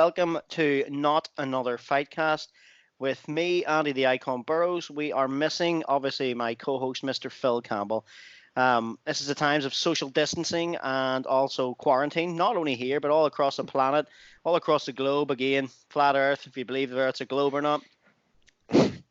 welcome to Not Another Fightcast. With me, Andy the Icon Burrows, we are missing, obviously, my co-host, Mr. Phil Campbell. This is the times of social distancing and also quarantine, not only here, but all across the planet, all across the globe. Again, flat Earth, if you believe the Earth's a globe or not.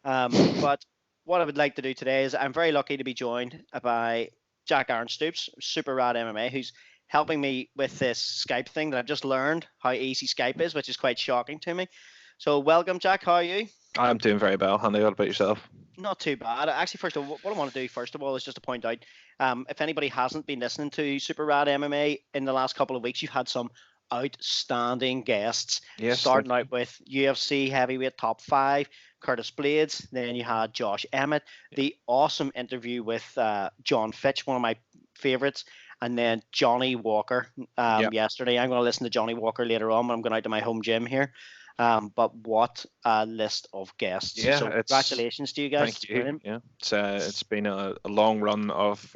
But what I would like to do today is I'm very lucky to be joined by Jack Aaron Stoops, Super Rad MMA, who's helping me with this Skype thing that I've just learned how easy Skype is, which is quite shocking to me. So welcome, Jack. How are you? I'm doing very well. Andy, what about yourself? Not too bad. Actually, first of all, what I want to do first of all is just to point out, if anybody hasn't been listening to Super Rad MMA in the last couple of weeks, you've had some outstanding guests. Yes, starting out with UFC heavyweight top 5, Curtis Blades. Then you had Josh Emmett, the awesome interview with John Fitch, one of my favorites. And then Johnny Walker yesterday. I'm going to listen to Johnny Walker later on when I'm going out to my home gym here. But what a list of guests. Yeah, so congratulations to you guys. Thank you. Yeah, it's been a long run of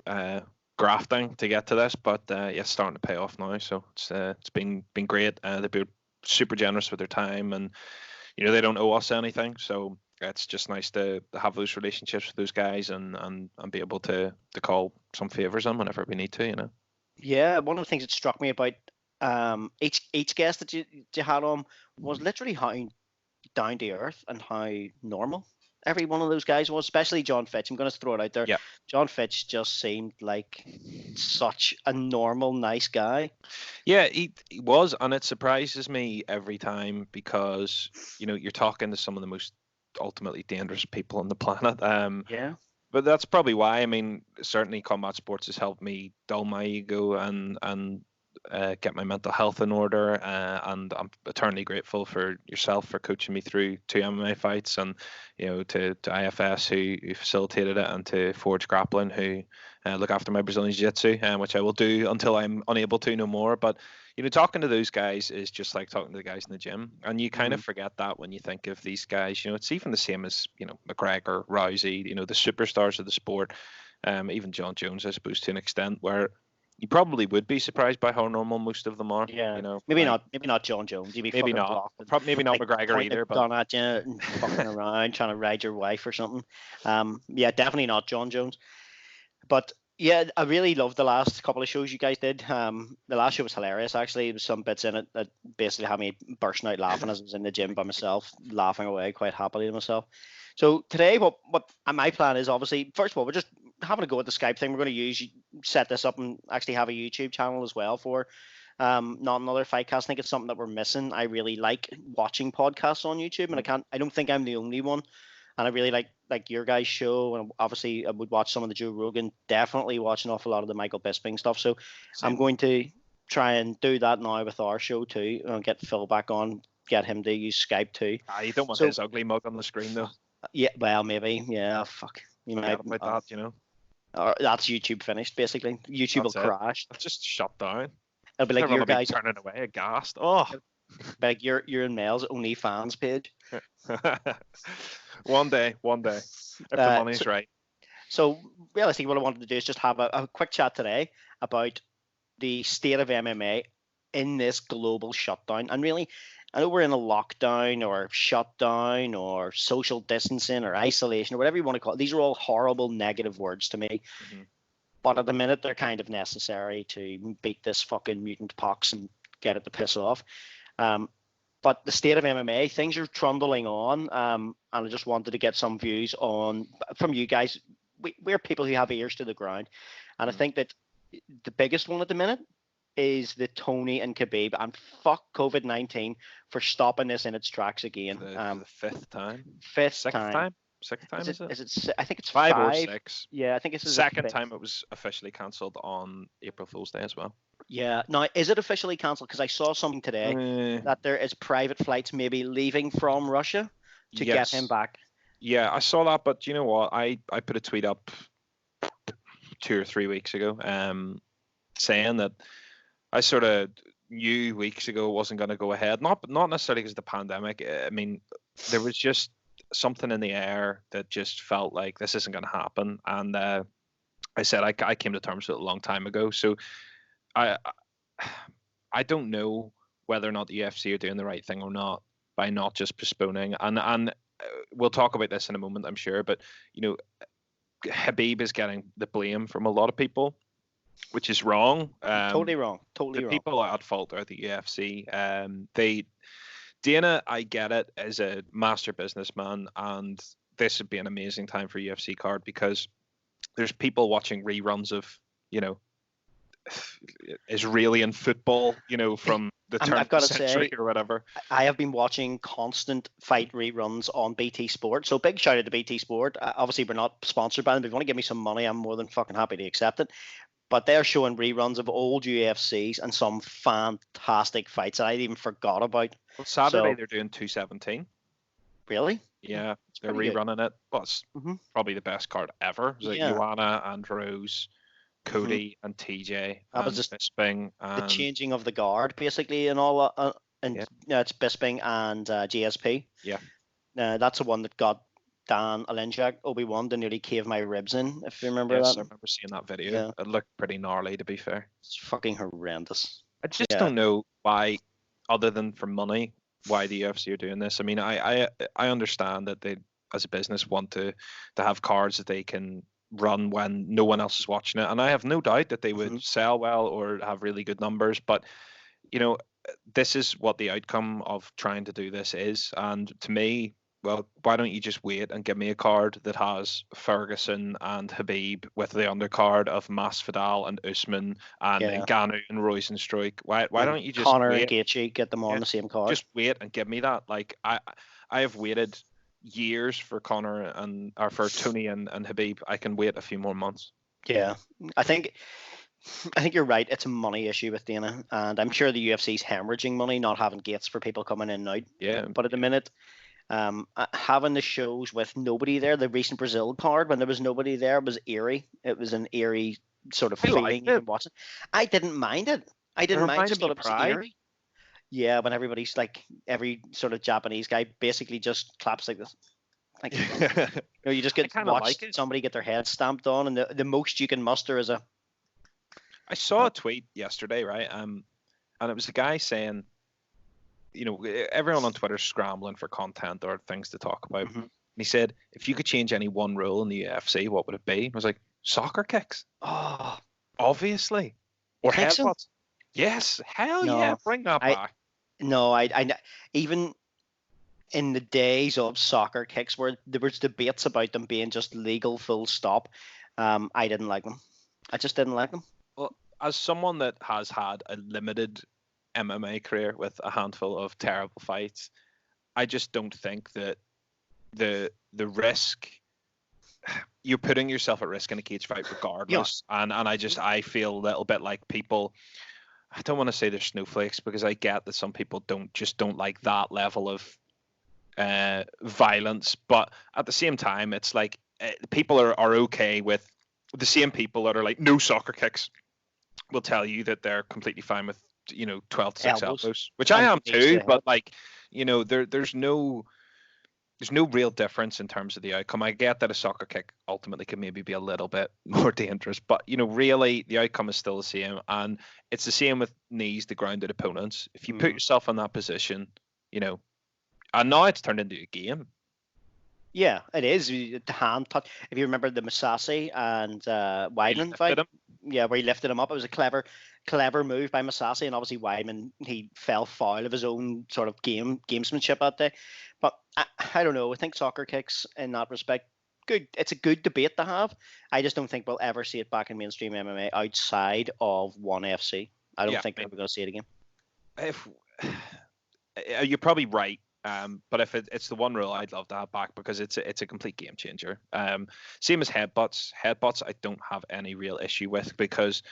grafting to get to this, but it's starting to pay off now. So it's been great. They've been super generous with their time, and they don't owe us anything. So it's just nice to have those relationships with those guys and be able to call some favors on whenever we need to. Yeah, one of the things that struck me about each guest that you had on was literally how down to earth and how normal every one of those guys was, especially John Fitch. I'm going to throw it out there. Yeah. John Fitch just seemed like such a normal, nice guy. Yeah, he was, and it surprises me every time because you're talking to some of the most ultimately dangerous people on the planet. Yeah. But that's probably why. I mean, certainly combat sports has helped me dull my ego and get my mental health in order, and I'm eternally grateful for yourself for coaching me through 2 MMA fights, and to IFS who facilitated it, and to Forge Grappling who look after my Brazilian Jiu-Jitsu, which I will do until I'm unable to no more. But talking to those guys is just like talking to the guys in the gym, and you kind of forget that when you think of these guys. It's even the same as McGregor, Rousey, the superstars of the sport, even John Jones, I suppose, to an extent, where you probably would be surprised by how normal most of them are. Yeah, maybe not John Jones. Maybe not. Maybe not McGregor either. But gone at you and fucking around trying to ride your wife or something. Yeah, definitely not John Jones. But yeah, I really loved the last couple of shows you guys did. The last show was hilarious. Actually, there was some bits in it that basically had me bursting out laughing as I was in the gym by myself, laughing away quite happily to myself. So today, what my plan is, obviously, first of all, we're just having a go at the Skype thing. We're going to set this up and actually have a YouTube channel as well for Not Another Fightcast. I think it's something that we're missing. I really like watching podcasts on YouTube, and I don't think I'm the only one. And I really like your guys' show, and obviously I would watch some of the Joe Rogan. Definitely watch an awful lot of the Michael Bisping stuff. So same. I'm going to try and do that now with our show too, and get Phil back on, get him to use Skype too. You don't want his ugly mug on the screen though. Yeah, well, maybe. Yeah, fuck. You might about that, that's YouTube finished, basically. YouTube will crash. It's just shut down. It'll be like your guys turning away aghast. Oh, like you're in Mel's OnlyFans page. One day, if the money's right. So realistically, what I wanted to do is just have a quick chat today about the state of MMA in this global shutdown. And really, I know we're in a lockdown or shutdown or social distancing or isolation or whatever you want to call it. These are all horrible negative words to me. Mm-hmm. But at the minute, they're kind of necessary to beat this fucking mutant pox and get it to piss off. But the state of MMA, things are trundling on. And I just wanted to get some views from you guys. We're people who have ears to the ground. And I think that the biggest one at the minute is the Tony and Khabib, and fuck COVID-19 for stopping this in its tracks again. The fifth time? Sixth time, is it? Is it? I think it's 5 or 6. Yeah, I think it's the second time it was officially cancelled on April Fool's Day as well. Yeah. Now, is it officially cancelled? Because I saw something today that there is private flights maybe leaving from Russia to get him back. Yeah, I saw that, but you know what? I put a tweet up 2 or 3 weeks ago saying that I sort of knew weeks ago it wasn't going to go ahead. Not necessarily because of the pandemic. I mean, there was just something in the air that just felt like this isn't going to happen. And I said I came to terms with it a long time ago. So I don't know whether or not the UFC are doing the right thing or not by not just postponing. And we'll talk about this in a moment, I'm sure. But Habib is getting the blame from a lot of people, which is wrong. Totally wrong. Totally The wrong. people at fault are the UFC. Dana, I get it, is a master businessman, and this would be an amazing time for UFC card because there's people watching reruns of, Israeli football, from the turn I've of got the to century say, or whatever. I have been watching constant fight reruns on BT Sport. So big shout out to BT Sport. Obviously, we're not sponsored by them. But if you want to give me some money, I'm more than fucking happy to accept it. But they're showing reruns of old UFCs and some fantastic fights that I even forgot about. Well, Saturday So they're doing 217. really, Yeah, it's they're pretty good. rerunning it. But it's probably the best card ever. It's like Yeah, Joanna and Rose, Cody and TJ that was and just Bisping the and changing of the guard basically, and all. And yeah, it's Bisping and GSP. yeah. That's the one that got Dan Alenjak, Obi-Wan, to nearly cave my ribs in, if you remember Yes, that. I remember seeing that video. Yeah, It looked pretty gnarly, to be fair. it's fucking horrendous. I just Yeah. don't know why, other than for money, why the UFC are doing this. I mean, I understand that they, as a business, want to have cards that they can run when no one else is watching it, and I have no doubt that they would sell well or have really good numbers. But this is what the outcome of trying to do this is, and to me, well, why don't you just wait and give me a card that has Ferguson and Habib with the undercard of Masvidal and Usman and Yeah. Ngannou and Rosenstruik? Why don't you just Connor wait? and Gaethje, get them on the same card. Just wait and give me that. Like I have waited years for Connor or for Tony and Habib. I can wait a few more months. Yeah, I think you're right. It's a money issue with Dana, and I'm sure the UFC's hemorrhaging money, not having gates for people coming in and out. Yeah. But at the minute, having the shows with nobody there, the recent Brazil card when there was nobody there was eerie. It was an eerie sort of feeling even watching. I didn't mind it. I didn't mind. I just thought it was eerie. Yeah, when everybody's like, every sort of Japanese guy basically just claps like this. Like, you just get to watch somebody get their head stamped on, and the most you can muster is a. I saw a tweet yesterday, right? And it was a guy saying, everyone on Twitter's scrambling for content or things to talk about. And he said, if you could change any one rule in the UFC, what would it be? I was like, soccer kicks. Oh, obviously. Or headbutts. So? Yes, hell yeah, bring that back. No, I even in the days of soccer kicks where there was debates about them being just legal full stop, I didn't like them. I just didn't like them. Well, as someone that has had a limited MMA career with a handful of terrible fights, I just don't think that the risk, you're putting yourself at risk in a cage fight regardless. Yeah. And I feel a little bit like people, I don't want to say they're snowflakes because I get that some people don't like that level of violence, but at the same time it's like people are okay with the same people that are like no soccer kicks will tell you that they're completely fine with 12 to 6 elbows, which I am too, but like there's no real difference in terms of the outcome. I get that a soccer kick ultimately can maybe be a little bit more dangerous, but really the outcome is still the same, and it's the same with knees to grounded opponents. If you put yourself in that position, and now it's turned into a game. Yeah, it is. The hand touch. If you remember the Masasi and Weidman fight, where he lifted him up, it was a clever move by Masasi, and obviously Weidman, he fell foul of his own sort of gamesmanship that day. But I don't know. I think soccer kicks in that respect, good. It's a good debate to have. I just don't think we'll ever see it back in mainstream MMA outside of ONE FC. I don't think we're going to see it again. You're probably right. But if it's the one rule I'd love to have back because it's a complete game changer. Same as headbutts. Headbutts I don't have any real issue with because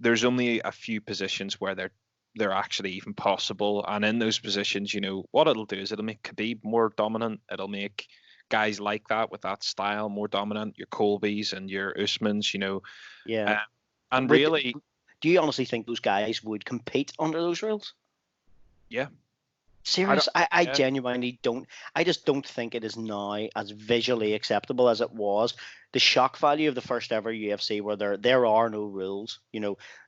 there's only a few positions where they're actually even possible, and in those positions, what it'll do is it'll make Khabib more dominant. It'll make guys like that with that style more dominant. Your Colbys and your Usmans, Yeah. And really, do you honestly think those guys would compete under those rules? Yeah. I don't. Serious, I Yeah, genuinely don't. I just don't think it is now as visually acceptable as it was. The shock value of the first ever UFC, where there are no rules,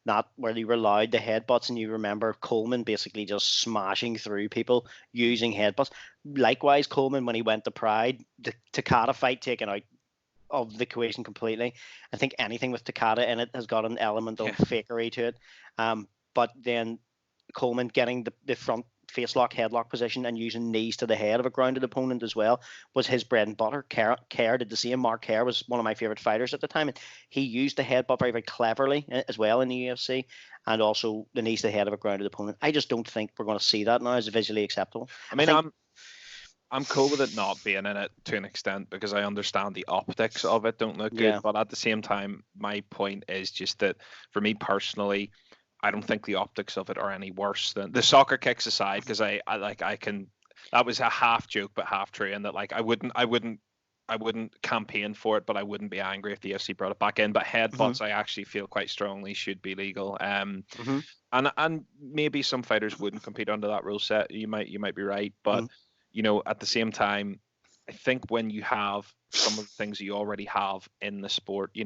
not where you were allowed the headbutts, and you remember Coleman basically just smashing through people using headbutts. Likewise, Coleman when he went to Pride, the Takada fight taken out of the equation completely. I think anything with Takada in it has got an element of yeah. fakery to it. But then Coleman getting the front face lock, headlock position and using knees to the head of a grounded opponent as well was his bread and butter. Kerr did the same. Mark Kerr was one of my favorite fighters at the time, and he used the headbutt very, very cleverly as well in the UFC, and also the knees to the head of a grounded opponent. I just don't think we're going to see that now as visually acceptable. I I mean, think, I'm cool with it not being in it to an extent because I understand the optics of it don't look good. yeah. But at the same time, my point is just that for me personally, I don't think the optics of it are any worse than the soccer kicks aside, because I can, that was a half joke but half true, and that like I wouldn't campaign for it, but I wouldn't be angry if the UFC brought it back in. But Hmm. headbutts, I actually feel quite strongly should be legal. Hmm. And maybe some fighters wouldn't compete under that rule set. You might be right, but Hmm. at the same time, I think when you have some of the things you already have in the sport,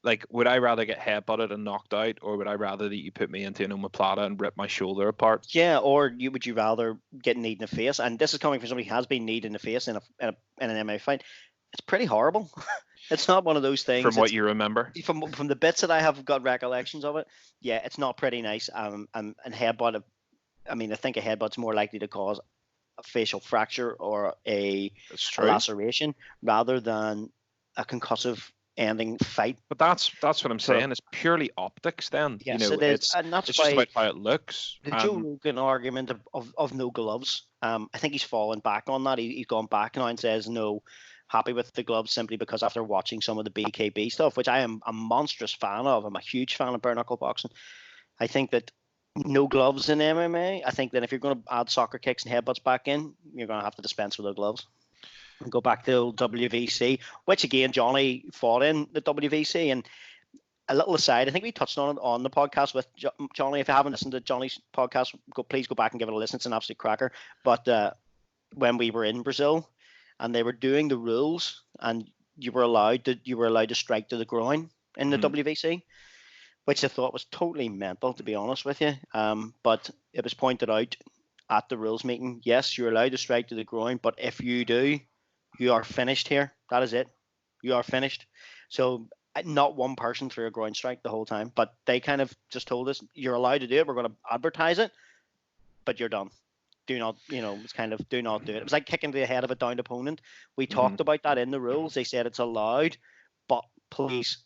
like would I rather get headbutted and knocked out, or would I rather that you put me into an omoplata and rip my shoulder apart? Yeah, or would you rather get kneed in the face? And this is coming from somebody who has been kneed in the face in an MMA fight. It's pretty horrible. It's not one of those From things. what It's you remember, from the bits that I have got recollections of it. Yeah, it's not pretty nice. And headbutt. I mean, I think a headbutt's more likely to cause a facial fracture or it's a true. laceration rather than a concussive ending fight. But that's what I'm For saying. It's purely optics. Then yes, it is, it's and that's it's just why about how it looks. the Joe Rogan argument of no gloves. I think he's fallen back on that. He's gone back now and says no, happy with the gloves simply because after watching some of the BKB stuff, which I am a monstrous fan of, I'm a huge fan of bare knuckle boxing. I think that no gloves in MMA. I think that if you're going to add soccer kicks and headbutts back in, you're going to have to dispense with the gloves and go back to old WVC, which again Johnny fought in the WVC. And a little aside, I think we touched on it on the podcast with Johnny. If you haven't listened to Johnny's podcast, please go back and give it a listen. It's an absolute cracker. But when we were in Brazil and they were doing the rules, and you were allowed to strike to the groin in the Mhm. WVC, which I thought was totally mental, to be honest with you. But it was pointed out at the rules meeting. Yes, you're allowed to strike to the groin, but if you do, you are finished here. That is it. You are finished. So not one person threw a groin strike the whole time, but they kind of just told us you're allowed to do it. We're going to advertise it, but you're done. Do not, it's kind of do not do it. It was like kicking to the head of a downed opponent. We Mhm. talked about that in the rules. They said it's allowed, but please,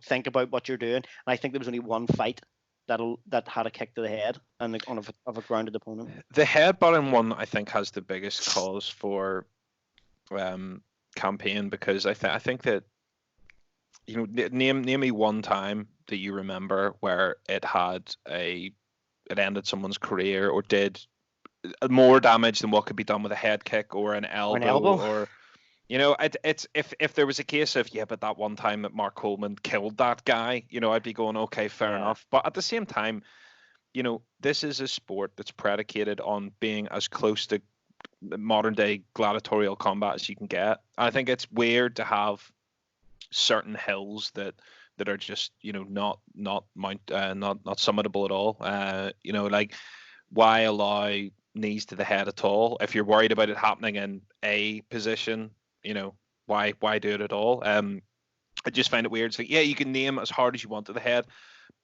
think about what you're doing. And I think there was only one fight that had a kick to the head and of a grounded opponent. The headbutting one, I think, has the biggest cause for um, campaign, because I think that name me one time that you remember where it ended someone's career or did more damage than what could be done with a head kick or an Or an elbow, elbow. or it's if there was a case of, yeah, but that one time that Mark Coleman killed that guy, I'd be going, okay, fair Yeah. enough. But at the same time, this is a sport that's predicated on being as close to modern day gladiatorial combat as you can get. I think it's weird to have certain hills that are just not summitable at all. Like, why allow knees to the head at all if you're worried about it happening in a position? Why do it at all? I just find it weird. It's like, yeah, you can name as hard as you want to the head,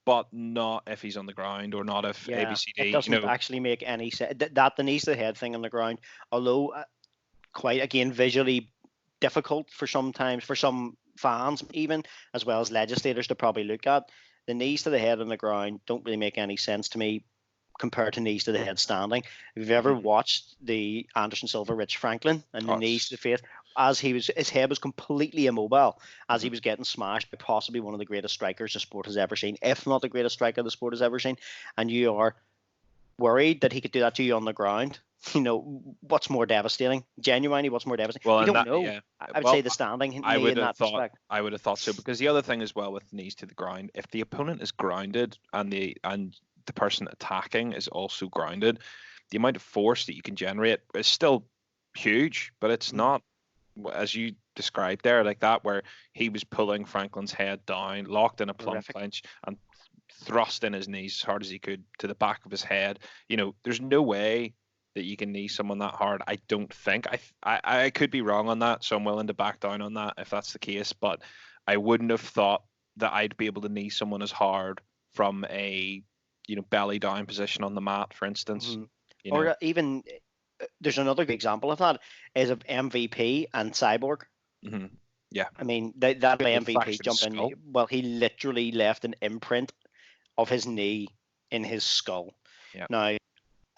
but not if he's on the ground, or not if Yeah, it ABCD. doesn't actually make any sense. That the knees to the head thing on the ground, although quite again visually difficult for sometimes for some fans even as well as legislators to probably look at, the knees to the head on the ground don't really make any sense to me compared to knees to the head standing. If you've ever Mhm. watched the Anderson Silva Rich Franklin and the Oh, knees to the face, as his head was completely immobile as he mhm. was getting smashed by possibly one of the greatest strikers the sport has ever seen, if not the greatest striker the sport has ever seen, and you are worried that he could do that to you on the ground. What's more devastating? Genuinely, what's more devastating? Well, We and don't that, know. yeah. I would say Well, the standing I knee would in have that thought respect. I would have thought so, because the other thing as well with knees to the ground, if the opponent is grounded and the person attacking is also grounded, the amount of force that you can generate is still huge, but it's not, as you described there, like that, where he was pulling Franklin's head down, locked in a plumb clinch, and thrust in his knees as hard as he could to the back of his head. There's no way that you can knee someone that hard. I don't think. I could be wrong on that, so I'm willing to back down on that if that's the case. But I wouldn't have thought that I'd be able to knee someone as hard from a belly down position on the mat, for instance. Or even there's another good example of that is of MVP and Cyborg. Yeah, I mean that MVP jumping. Well, he literally left an imprint of his knee in his skull. Yeah. Now,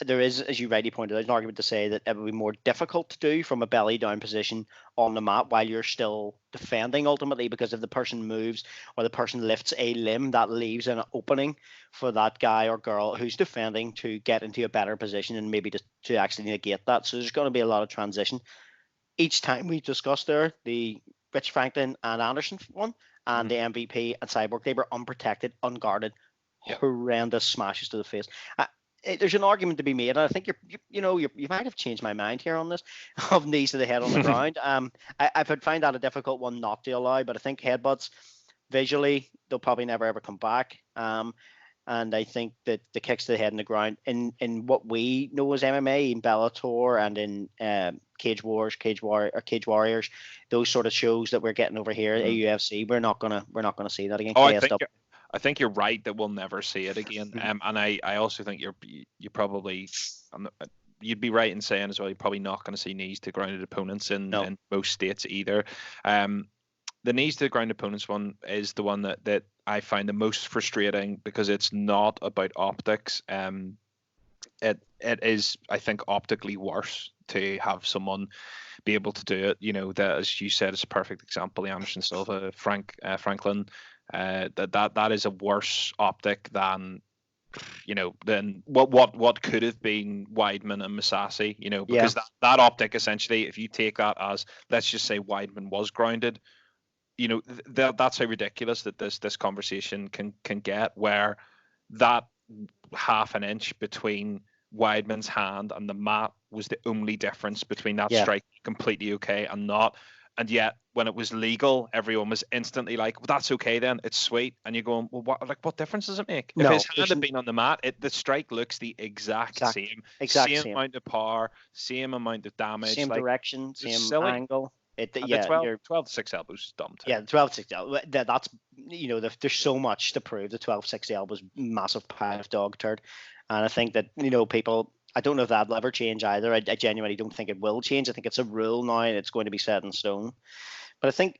there is, as you rightly pointed out, an argument to say that it would be more difficult to do from a belly down position on the mat while you're still defending ultimately, because if the person moves or the person lifts a limb, that leaves an opening for that guy or girl who's defending to get into a better position and maybe to actually negate that. So there's going to be a lot of transition. Each time we discussed there, the Rich Franklin and Anderson one and the MVP and Cyborg, they were unprotected, unguarded, horrendous smashes to the face. There's an argument to be made, and I think you might have changed my mind here on this, of knees to the head on the ground. I would find that a difficult one not to allow, but I think headbutts visually they'll probably never ever come back. And I think that the kicks to the head on the ground in what we know as MMA, in Bellator and in Cage Warriors, those sort of shows that we're getting over here at UFC, we're not gonna see that again. I think you're right that we'll never see it again. And I also think you probably you'd be right in saying as well, you're probably not going to see knees to grounded opponents in most states either. The knees to ground opponents one is the one that I find the most frustrating, because it's not about optics. It is, I think, optically worse to have someone be able to do it. That, as you said, is a perfect example. The Anderson Silva, Franklin. That is a worse optic than what could have been Weidman and Masasi, because that optic, essentially, if you take that as, let's just say Weidman was grounded, that's how ridiculous that this conversation can get, where that half an inch between Weidman's hand and the mat was the only difference between that strike completely okay and not. And yet, when it was legal, everyone was instantly like, "Well, that's okay then. It's sweet." And you're going, "Well, what difference does it make? If his hand had been on the mat, the strike looks the exact same. Same amount of power, same amount of damage, same direction, same angle." 12-6 elbows is dumb too. Yeah, the 12-6 elbow. That's there's so much to prove. The 12-6 elbow is massive pile of dog turd, and I think that people. I don't know if that'll ever change either. I genuinely don't think it will change. I think it's a rule now and it's going to be set in stone. But I think,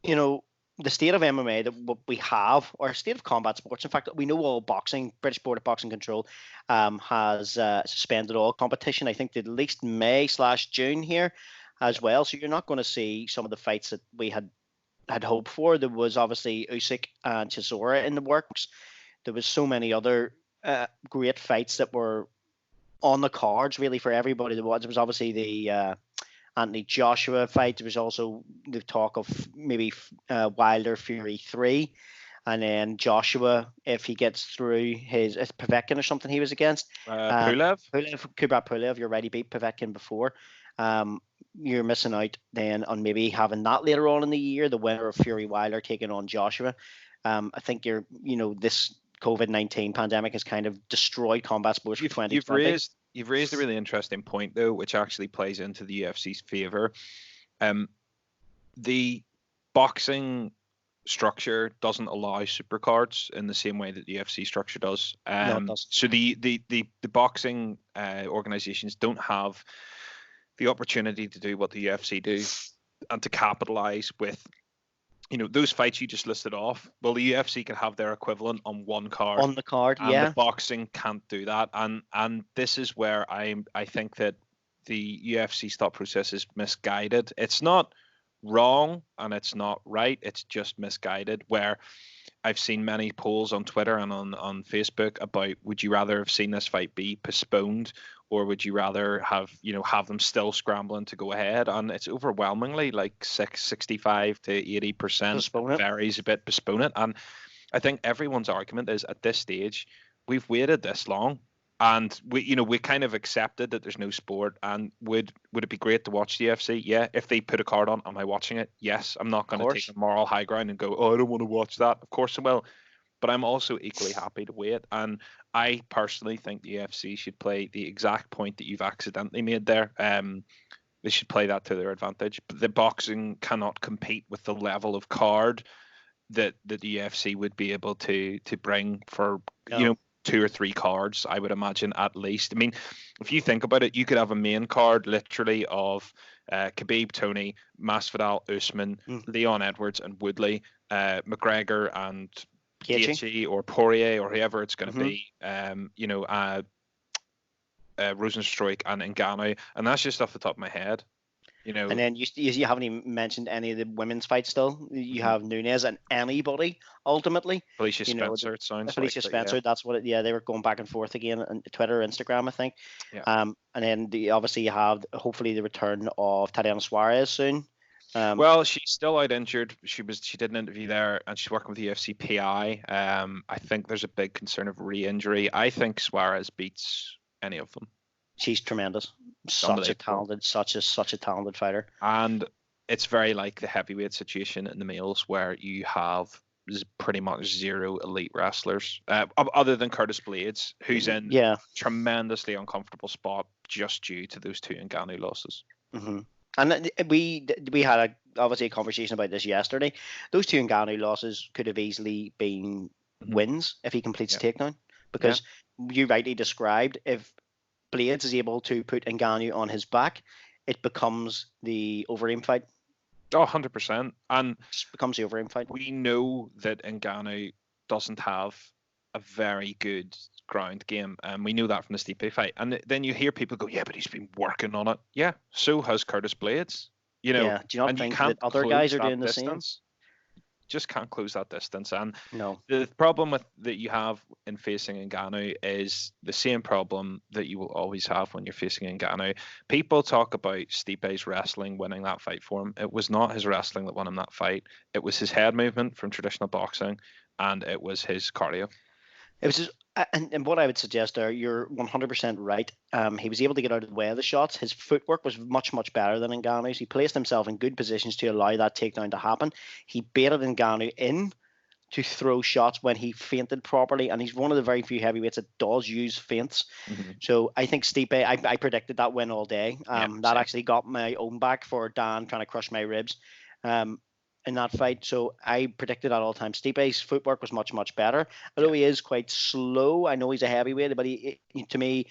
the state of MMA that we have, or state of combat sports, in fact, we know all boxing, British Board of Boxing Control has suspended all competition. I think at least May/June here as well. So you're not going to see some of the fights that we had hoped for. There was obviously Usyk and Chisora in the works. There was so many other great fights that were on the cards really for everybody. There was obviously the Anthony Joshua fight. There was also the talk of maybe Wilder Fury 3, and then Joshua, if he gets through his Povetkin or something he was against. Kubrat Pulev, you're right, he beat Povetkin before. You're missing out then on maybe having that later on in the year, the winner of Fury Wilder taking on Joshua. I think this COVID-19 pandemic has kind of destroyed combat sports for 2020. You've raised a really interesting point, though, which actually plays into the UFC's favor. The boxing structure doesn't allow supercards in the same way that the UFC structure does. No, it doesn't. So the boxing organizations don't have the opportunity to do what the UFC do and to capitalize with those fights you just listed off. Well, the UFC can have their equivalent on one card. On the card, and the boxing can't do that. And this is where I think that the UFC's thought process is misguided. It's not wrong and it's not right. It's just misguided. Where I've seen many polls on Twitter and on Facebook about, would you rather have seen this fight be postponed, or would you rather have them still scrambling to go ahead? And it's overwhelmingly like 65 to 80% varies a bit, postpone it. And I think everyone's argument is, at this stage, we've waited this long And we kind of accepted that there's no sport. And would it be great to watch the UFC? Yeah. If they put a card on, am I watching it? Yes. I'm not going to take a moral high ground and go, oh, I don't want to watch that. Of course I will. But I'm also equally happy to wait. And I personally think the UFC should play the exact point that you've accidentally made there. They should play that to their advantage. But the boxing cannot compete with the level of card that the UFC would be able to bring for, 2 or 3 cards, I would imagine, at least. I mean, if you think about it, you could have a main card literally of Khabib, Tony, Masvidal, Usman, Leon Edwards, and Woodley, McGregor and Gaethje or Poirier or whoever it's going to be, Rosenstruik and Ngannou, and that's just off the top of my head. And then you haven't even mentioned any of the women's fights still. You have Nunes and anybody, ultimately. Felicia Spencer, it sounds Felicia like. Spencer, that's what they were going back and forth again on Twitter, Instagram, I think. Yeah. And then obviously you have, hopefully, the return of Tatiana Suarez soon. Well, she's still out injured. She did an interview there, and she's working with the UFC PI. I think there's a big concern of re-injury. I think Suarez beats any of them. She's tremendous. Such a talented fighter. And it's very like the heavyweight situation in the males, where you have pretty much 0 elite wrestlers, other than Curtis Blades, who's in tremendously uncomfortable spot just due to those 2 Ngannou losses. Mm-hmm. And we had obviously a conversation about this yesterday. Those 2 Ngannou losses could have easily been wins if he completes the takedown, because you rightly described, if Blades is able to put Ngannou on his back, it becomes the Overeem fight. Oh, 100%. And it becomes the Overeem fight. We know that Ngannou doesn't have a very good ground game, and we know that from the Stipe fight. And then you hear people go, yeah, but he's been working on it. Yeah, so has Curtis Blades. Do you not think that other guys are doing the same? Just can't close that distance. And no, the problem that you have in facing Ngannou is the same problem that you will always have when you're facing Ngannou. People talk about Stipe's wrestling winning that fight for him. It was not his wrestling that won him that fight. It was his head movement from traditional boxing, and it was his cardio. It was just, and what I would suggest there, you're 100% right. He was able to get out of the way of the shots. His footwork was much, much better than Ngannou's. He placed himself in good positions to allow that takedown to happen. He baited Ngannou in to throw shots when he feinted properly, and he's one of the very few heavyweights that does use feints. So I think Stipe, I predicted that win all day. That actually got my own back for Dan trying to crush my ribs. In that fight, so I predicted at all times Stipe's footwork was much, much better. Although he is quite slow, I know he's a heavyweight, but to me,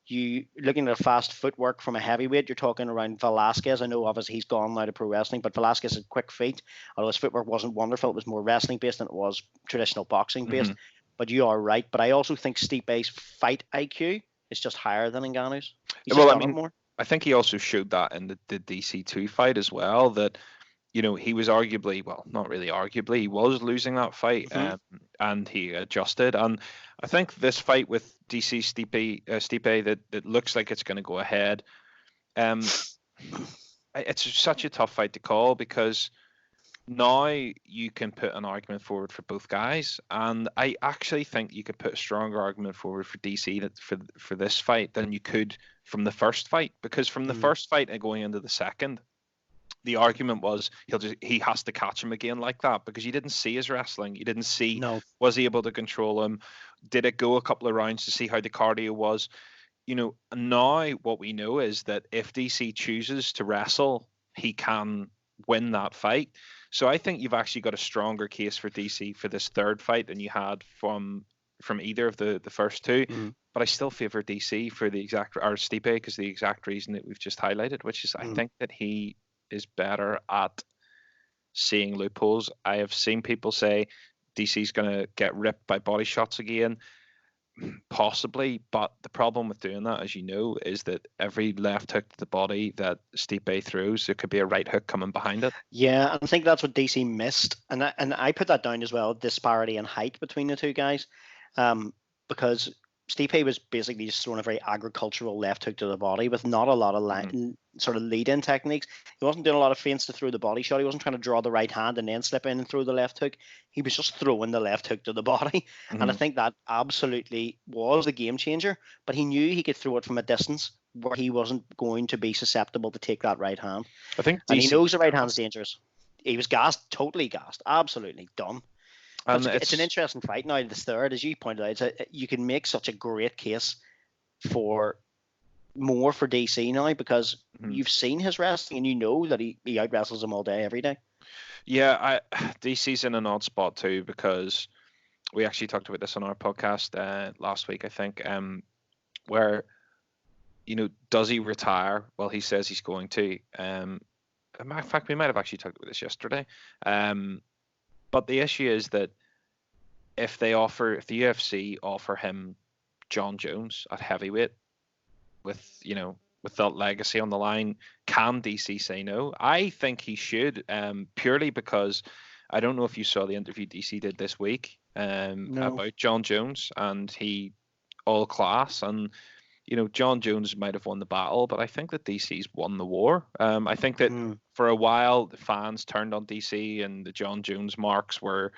you looking at a fast footwork from a heavyweight, you're talking around Velasquez. I know obviously he's gone now to pro wrestling, but Velasquez had quick feet. Although his footwork wasn't wonderful, it was more wrestling based than it was traditional boxing based. But you are right. But I also think Stipe's fight IQ is just higher than Ngannou's. More. I think he also showed that in the DC2 fight as well, that he was arguably, well, not really arguably, he was losing that fight, and he adjusted. And I think this fight with DC Stipe that looks like it's going to go ahead, it's such a tough fight to call, because now you can put an argument forward for both guys, and I actually think you could put a stronger argument forward for DC for this fight than you could from the first fight, because from the first fight and going into the second, the argument was he has to catch him again like that, because you didn't see his wrestling. You didn't see, was he able to control him? Did it go a couple of rounds to see how the cardio was? Now what we know is that if DC chooses to wrestle, he can win that fight. So I think you've actually got a stronger case for DC for this third fight than you had from either of the first two. But I still favor DC for Stipe, because the exact reason that we've just highlighted, which is I think that he is better at seeing loopholes. I have seen people say DC's going to get ripped by body shots again. Possibly, but the problem with doing that, as you know, is that every left hook to the body that Stipe throws, there could be a right hook coming behind it. Yeah, I think that's what DC missed, and I put that down as well. Disparity in height between the two guys, because Stipe was basically just throwing a very agricultural left hook to the body with not a lot of sort of lead-in techniques. He wasn't doing a lot of feints to throw the body shot. He wasn't trying to draw the right hand and then slip in and throw the left hook. He was just throwing the left hook to the body. And I think that absolutely was the game changer. But he knew he could throw it from a distance where he wasn't going to be susceptible to take that right hand. I think and he knows the right hand's dangerous. He was gassed, totally gassed, absolutely done. And it's an interesting fight now. This third, as you pointed out, you can make such a great case for more for DC now because you've seen his wrestling and you know that he out wrestles him all day, every day. Yeah, DC's in an odd spot too because we actually talked about this on our podcast last week, I think, where, you know, does he retire? Well, he says he's going to. In fact, we might have actually talked about this yesterday. But the issue is that if the UFC offer him John Jones at heavyweight with that legacy on the line, can DC say no? I think he should, purely because I don't know if you saw the interview DC did this week about John Jones, and he all class, and you know, John Jones might have won the battle, but I think that DC's won the war. I think that for a while the fans turned on DC and the John Jones marks were,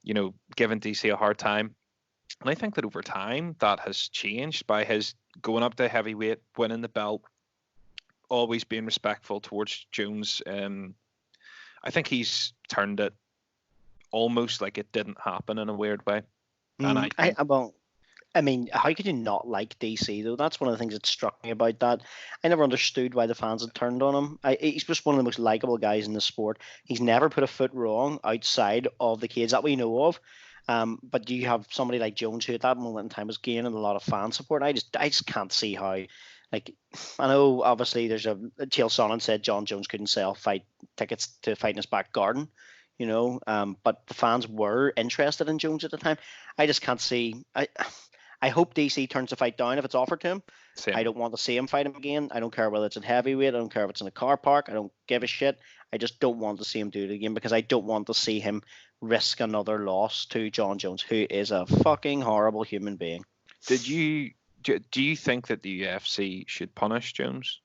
you know, giving DC a hard time. And I think that over time that has changed by his going up to heavyweight, winning the belt, always being respectful towards Jones. I think he's turned it almost like it didn't happen in a weird way. And I mean, how could you not like DC, though? That's one of the things that struck me about that. I never understood why the fans had turned on him. He's just one of the most likable guys in the sport. He's never put a foot wrong outside of the cage that we know of. But you have somebody like Jones, who at that moment in time was gaining a lot of fan support. I just can't see how. Like, I know obviously there's Chael Sonnen said John Jones couldn't sell fight tickets to fight in his back garden. You know, but the fans were interested in Jones at the time. I just can't see. I hope DC turns the fight down if it's offered to him. Same. I don't want to see him fight him again. I don't care whether it's at heavyweight. I don't care if it's in a car park. I don't give a shit. I just don't want to see him do it again because I don't want to see him risk another loss to John Jones, who is a fucking horrible human being. Do you think that the UFC should punish Jones?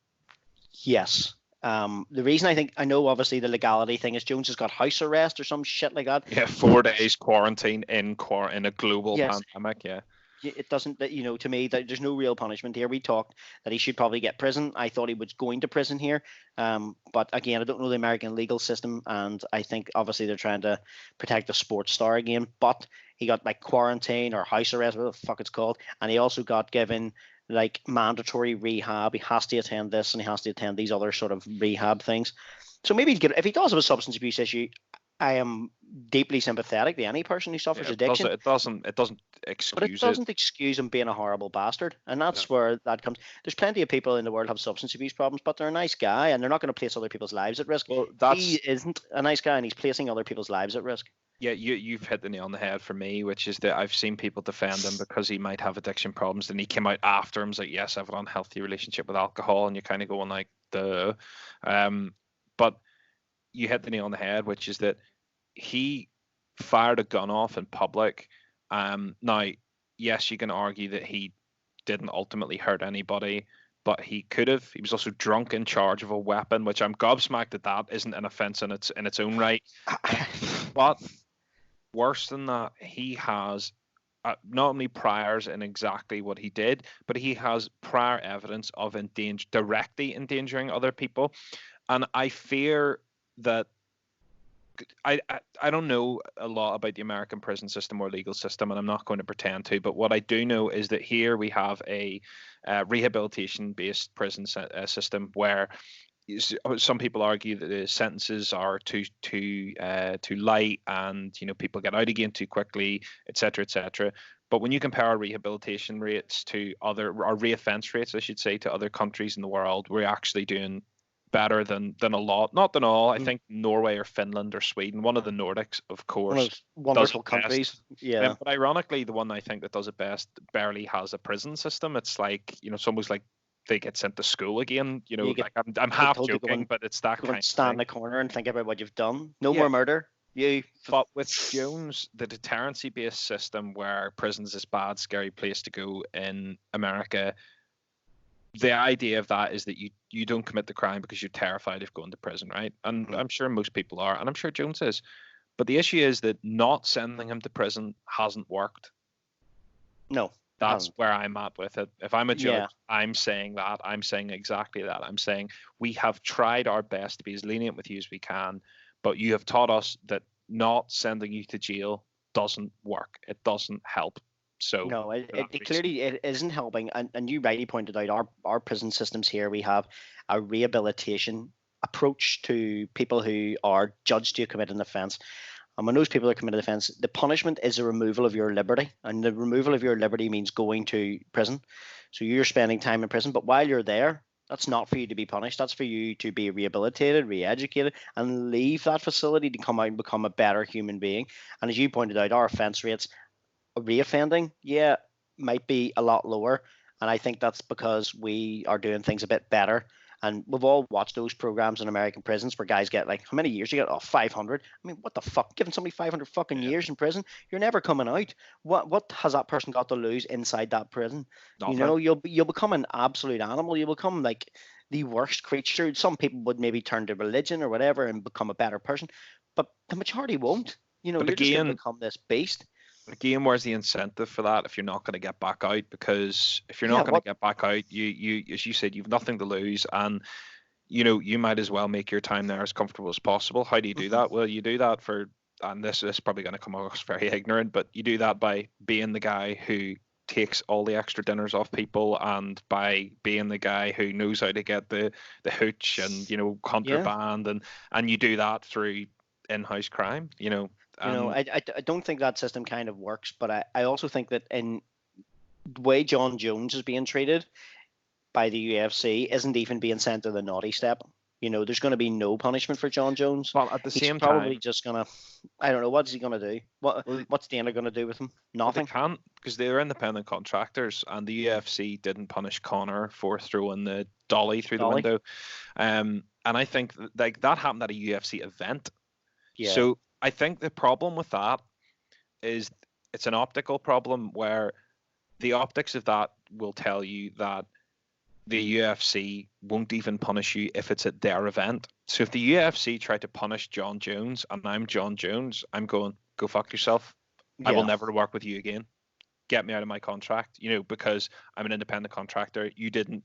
Yes. The reason I know obviously the legality thing is Jones has got house arrest or some shit like that. Yeah, 4 days quarantine in a global pandemic. Yeah. It doesn't, you know, to me, that there's no real punishment here. We talked that he should probably get prison. I thought he was going to prison here. But again, I don't know the American legal system. And I think obviously they're trying to protect the sports star again. But he got like quarantine or house arrest, whatever the fuck it's called. And he also got given like mandatory rehab. He has to attend this and he has to attend these other sort of rehab things. So maybe if he does have a substance abuse issue, I am deeply sympathetic to any person who suffers addiction. It doesn't excuse it. But it doesn't excuse him being a horrible bastard. And that's where that comes. There's plenty of people in the world who have substance abuse problems, but they're a nice guy and they're not going to place other people's lives at risk. Well, he isn't a nice guy and he's placing other people's lives at risk. Yeah, you've hit the nail on the head for me, which is that I've seen people defend him because he might have addiction problems. And he came out after him, was like, yes, I have an unhealthy relationship with alcohol. And you're kind of going like, duh. But you hit the nail on the head, which is that he fired a gun off in public. Now, yes, you can argue that he didn't ultimately hurt anybody, but he could have. He was also drunk in charge of a weapon, which I'm gobsmacked that isn't an offence in its own right. But worse than that, he has not only priors in exactly what he did, but he has prior evidence of directly endangering other people. And I fear that I don't know a lot about the American prison system or legal system, and I'm not going to pretend to, but what I do know is that here we have a rehabilitation-based prison system where some people argue that the sentences are too light, and you know, people get out again too quickly, etc., etc. But when you compare our rehabilitation rates to our reoffence rates, I should say, to other countries in the world, we're actually doing better than a lot, not than all. I think Norway or Finland or Sweden, one of the Nordics, of course, wonderful countries. Yeah, but ironically, the one I think that does it best barely has a prison system. It's like, you know, it's almost like they get sent to school again. You know, like I'm half joking, but it's that kind of stand in the corner and think about what you've done. No more murder. But with Jones, the deterrency-based system where prison's this bad, scary place to go in America, the idea of that is that you don't commit the crime because you're terrified of going to prison, right? And I'm sure most people are, and I'm sure Jones is. But the issue is that not sending him to prison hasn't worked. No. That's where I'm at with it. If I'm a judge, Yeah. I'm saying that. I'm saying exactly that. I'm saying we have tried our best to be as lenient with you as we can, but you have taught us that not sending you to jail doesn't work. It doesn't help. So no, it clearly it isn't helping. And you rightly pointed out our prison systems here. We have a rehabilitation approach to people who are judged to commit an offence. And when those people are committed offence, the punishment is a removal of your liberty. And the removal of your liberty means going to prison. So you're spending time in prison. But while you're there, that's not for you to be punished. That's for you to be rehabilitated, re-educated, and leave that facility to come out and become a better human being. And as you pointed out, our offence rates, reoffending, might be a lot lower. And I think that's because we are doing things a bit better. And we've all watched those programs in American prisons where guys get, like, how many years you get? Oh, 500. I mean, what the fuck? Giving somebody 500 fucking years in prison? You're never coming out. What has that person got to lose inside that prison? Nothing. You know, you'll become an absolute animal. You'll become like the worst creature. Some people would maybe turn to religion or whatever and become a better person, but the majority won't. You know, But you're just again, going to become this beast. Again, where's the incentive for that if you're not going to get back out? Because if you're not going to get back out, you as you said, you've nothing to lose, and you might as well make your time there as comfortable as possible. How do you do that? Well, you do that and this is probably going to come across very ignorant, but you do that by being the guy who takes all the extra dinners off people, and by being the guy who knows how to get the hooch and contraband, and you do that through in-house crime. I don't think that system kind of works, but I also think that in the way John Jones is being treated by the UFC isn't even being sent to the naughty step. There's going to be no punishment for John Jones. Well, at the same time, probably time, just gonna. I don't know, what's he gonna do. What's Dana gonna do with him? Nothing. Well, they can't, because they're independent contractors, and the UFC didn't punish Conor for throwing the dolly through the window. And I think that happened at a UFC event. Yeah. So I think the problem with that is it's an optical problem where the optics of that will tell you that the UFC won't even punish you if it's at their event. So if the UFC tried to punish John Jones and I'm John Jones, I'm going, go fuck yourself. I will never work with you again. Get me out of my contract, because I'm an independent contractor. You didn't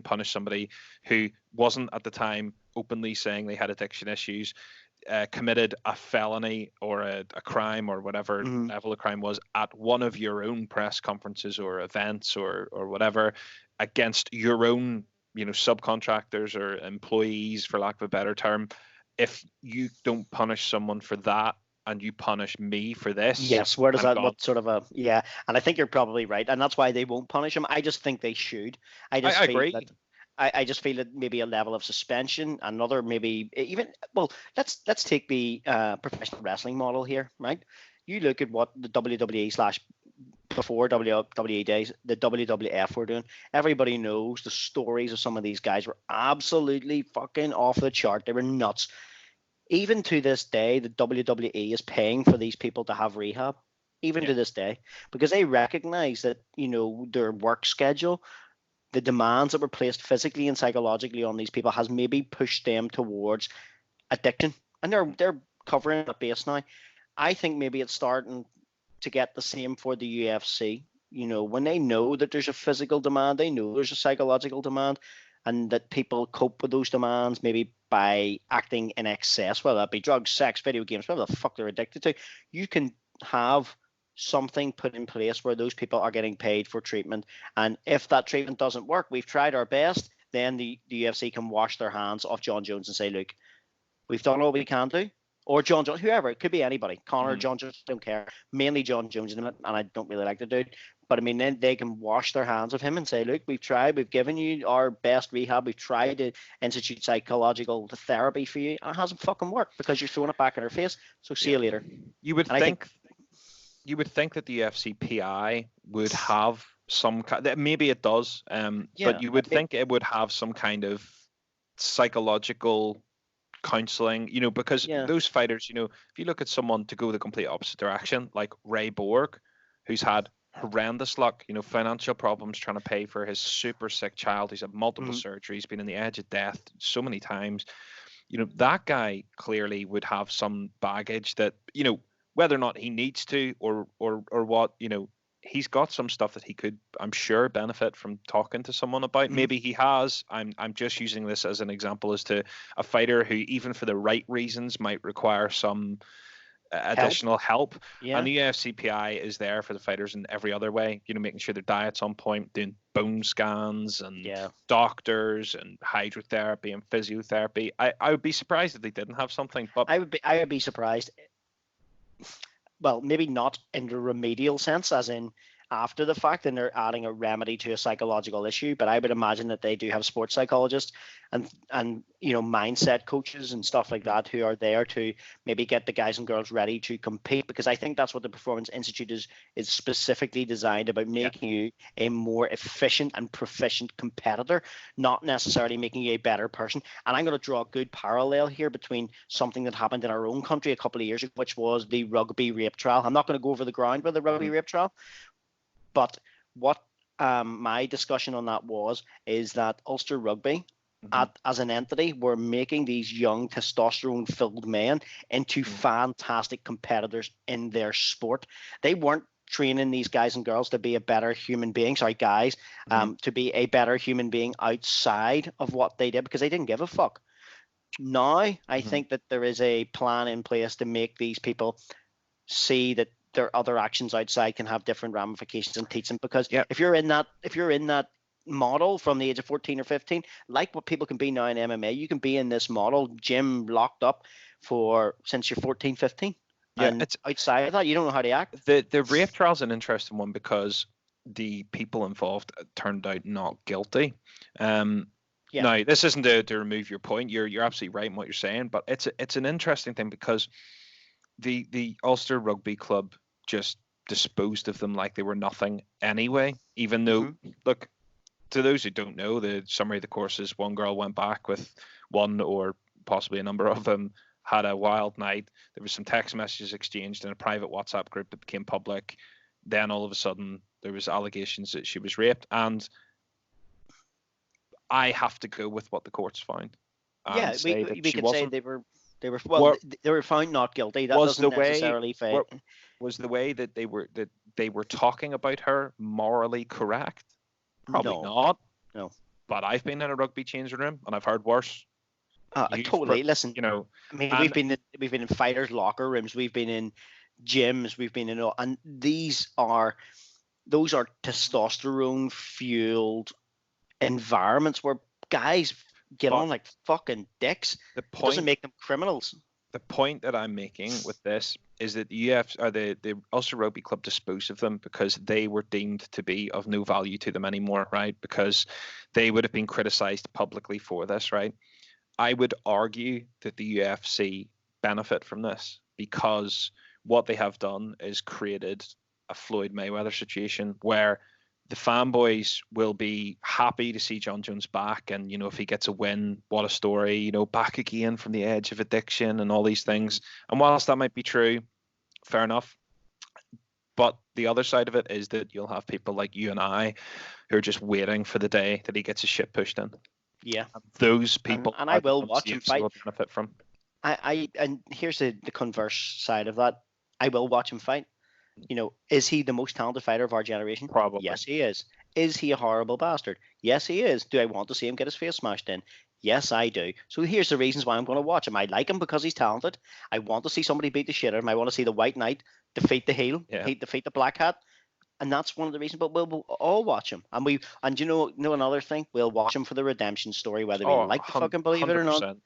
punish somebody who wasn't at the time openly saying they had addiction issues, committed a felony or a crime or whatever level of crime was at one of your own press conferences or events or whatever against your own subcontractors or employees, for lack of a better term. If you don't punish someone for that and you punish me for this, yes, where does that, what sort of a, and I think you're probably right, and that's why they won't punish him. I just think they should. I agree. I just feel that maybe a level of suspension, another maybe even, well, let's take the professional wrestling model here, right? You look at what the WWE / before WWE days, the WWF were doing. Everybody knows the stories of some of these guys were absolutely fucking off the chart. They were nuts. Even to this day, the WWE is paying for these people to have rehab, even to this day, because they recognize that, their work schedule, the demands that were placed physically and psychologically on these people has maybe pushed them towards addiction, and they're covering that base now. I think maybe it's starting to get the same for the UFC. When they know that there's a physical demand, they know there's a psychological demand, and that people cope with those demands maybe by acting in excess, whether that be drugs, sex, video games, whatever the fuck they're addicted to. You can have something put in place where those people are getting paid for treatment, and if that treatment doesn't work, we've tried our best, then the UFC can wash their hands off John Jones and say, look, we've done all we can do. Or John Jones, whoever, it could be anybody. Conor, John Jones, don't care. Mainly John Jones, and I don't really like the dude. But I mean, then they can wash their hands of him and say, look, we've tried, we've given you our best rehab, we've tried to institute psychological therapy for you, and it hasn't fucking worked because you're throwing it back in our face. So see you later. You would think that the FCPI would have some kind, maybe it does, but you would think it would have some kind of psychological counseling, because Yeah. those fighters, if you look at someone to go the complete opposite direction, like Ray Borg, who's had horrendous luck, financial problems trying to pay for his super sick child. He's had multiple surgeries, been on the edge of death so many times. That guy clearly would have some baggage that, whether or not he needs to or what, he's got some stuff that he could, I'm sure, benefit from talking to someone about. Maybe he has. I'm just using this as an example as to a fighter who, even for the right reasons, might require some additional help. Yeah. And the UFCPI is there for the fighters in every other way, making sure their diet's on point, doing bone scans and doctors and hydrotherapy and physiotherapy. I would be surprised if they didn't have something, but I would be surprised. Well, maybe not in the remedial sense, as in after the fact, and they're adding a remedy to a psychological issue. But I would imagine that they do have sports psychologists and mindset coaches and stuff like that who are there to maybe get the guys and girls ready to compete. Because I think that's what the Performance Institute is specifically designed about, making you a more efficient and proficient competitor, not necessarily making you a better person. And I'm going to draw a good parallel here between something that happened in our own country a couple of years ago, which was the rugby rape trial. I'm not going to go over the ground with the rugby rape trial. But what my discussion on that is that Ulster Rugby, as an entity, were making these young testosterone-filled men into fantastic competitors in their sport. They weren't training these guys and girls to be a better human being. To be a better human being outside of what they did, because they didn't give a fuck. Now, I think that there is a plan in place to make these people see that their other actions outside can have different ramifications, and teach them. Because if you're in that model from the age of 14 or 15, like what people can be now in MMA, you can be in this model, gym locked up since you're 14, 15. And outside of that, you don't know how to act. The rape trial is an interesting one because the people involved turned out not guilty. Now, this isn't to remove your point. You're absolutely right in what you're saying, but it's an interesting thing because the Ulster Rugby Club just disposed of them like they were nothing anyway, even though, look, to those who don't know, the summary of the course is one girl went back with one or possibly a number of them, had a wild night. There was some text messages exchanged in a private WhatsApp group that became public. Then all of a sudden there was allegations that she was raped, and I have to go with what the courts found. Yeah, we could say they were found not guilty. That doesn't necessarily fit. Was the way that they were talking about her morally correct? Probably not. No. But I've been in a rugby changing room and I've heard worse. Totally. Listen, I mean, we've been in fighters' locker rooms, we've been in gyms, we've been in, and those are testosterone fueled environments where guys get on like fucking dicks. It doesn't make them criminals. The point that I'm making with this is that the Ulster Rugby Club disposed of them because they were deemed to be of no value to them anymore, right? Because they would have been criticised publicly for this, right? I would argue that the UFC benefit from this because what they have done is created a Floyd Mayweather situation where the fanboys will be happy to see John Jones back, and if he gets a win, what a story, back again from the edge of addiction and all these things. And whilst that might be true, fair enough. But the other side of it is that you'll have people like you and I who are just waiting for the day that he gets his shit pushed in. Yeah, and those people, and I will watch him fight. Benefit from. And here's the converse side of that. I will watch him fight. Is he the most talented fighter of our generation? Probably. Yes, he is. Is he a horrible bastard? Yes, he is. Do I want to see him get his face smashed in? Yes, I do. So here's the reasons why I'm going to watch him. I like him because he's talented. I want to see somebody beat the shit out of him. I want to see the White Knight defeat the heel, defeat the Black Hat. And that's one of the reasons. But we'll all watch him. And another thing? We'll watch him for the redemption story, whether we like to fucking believe 100%. It or not.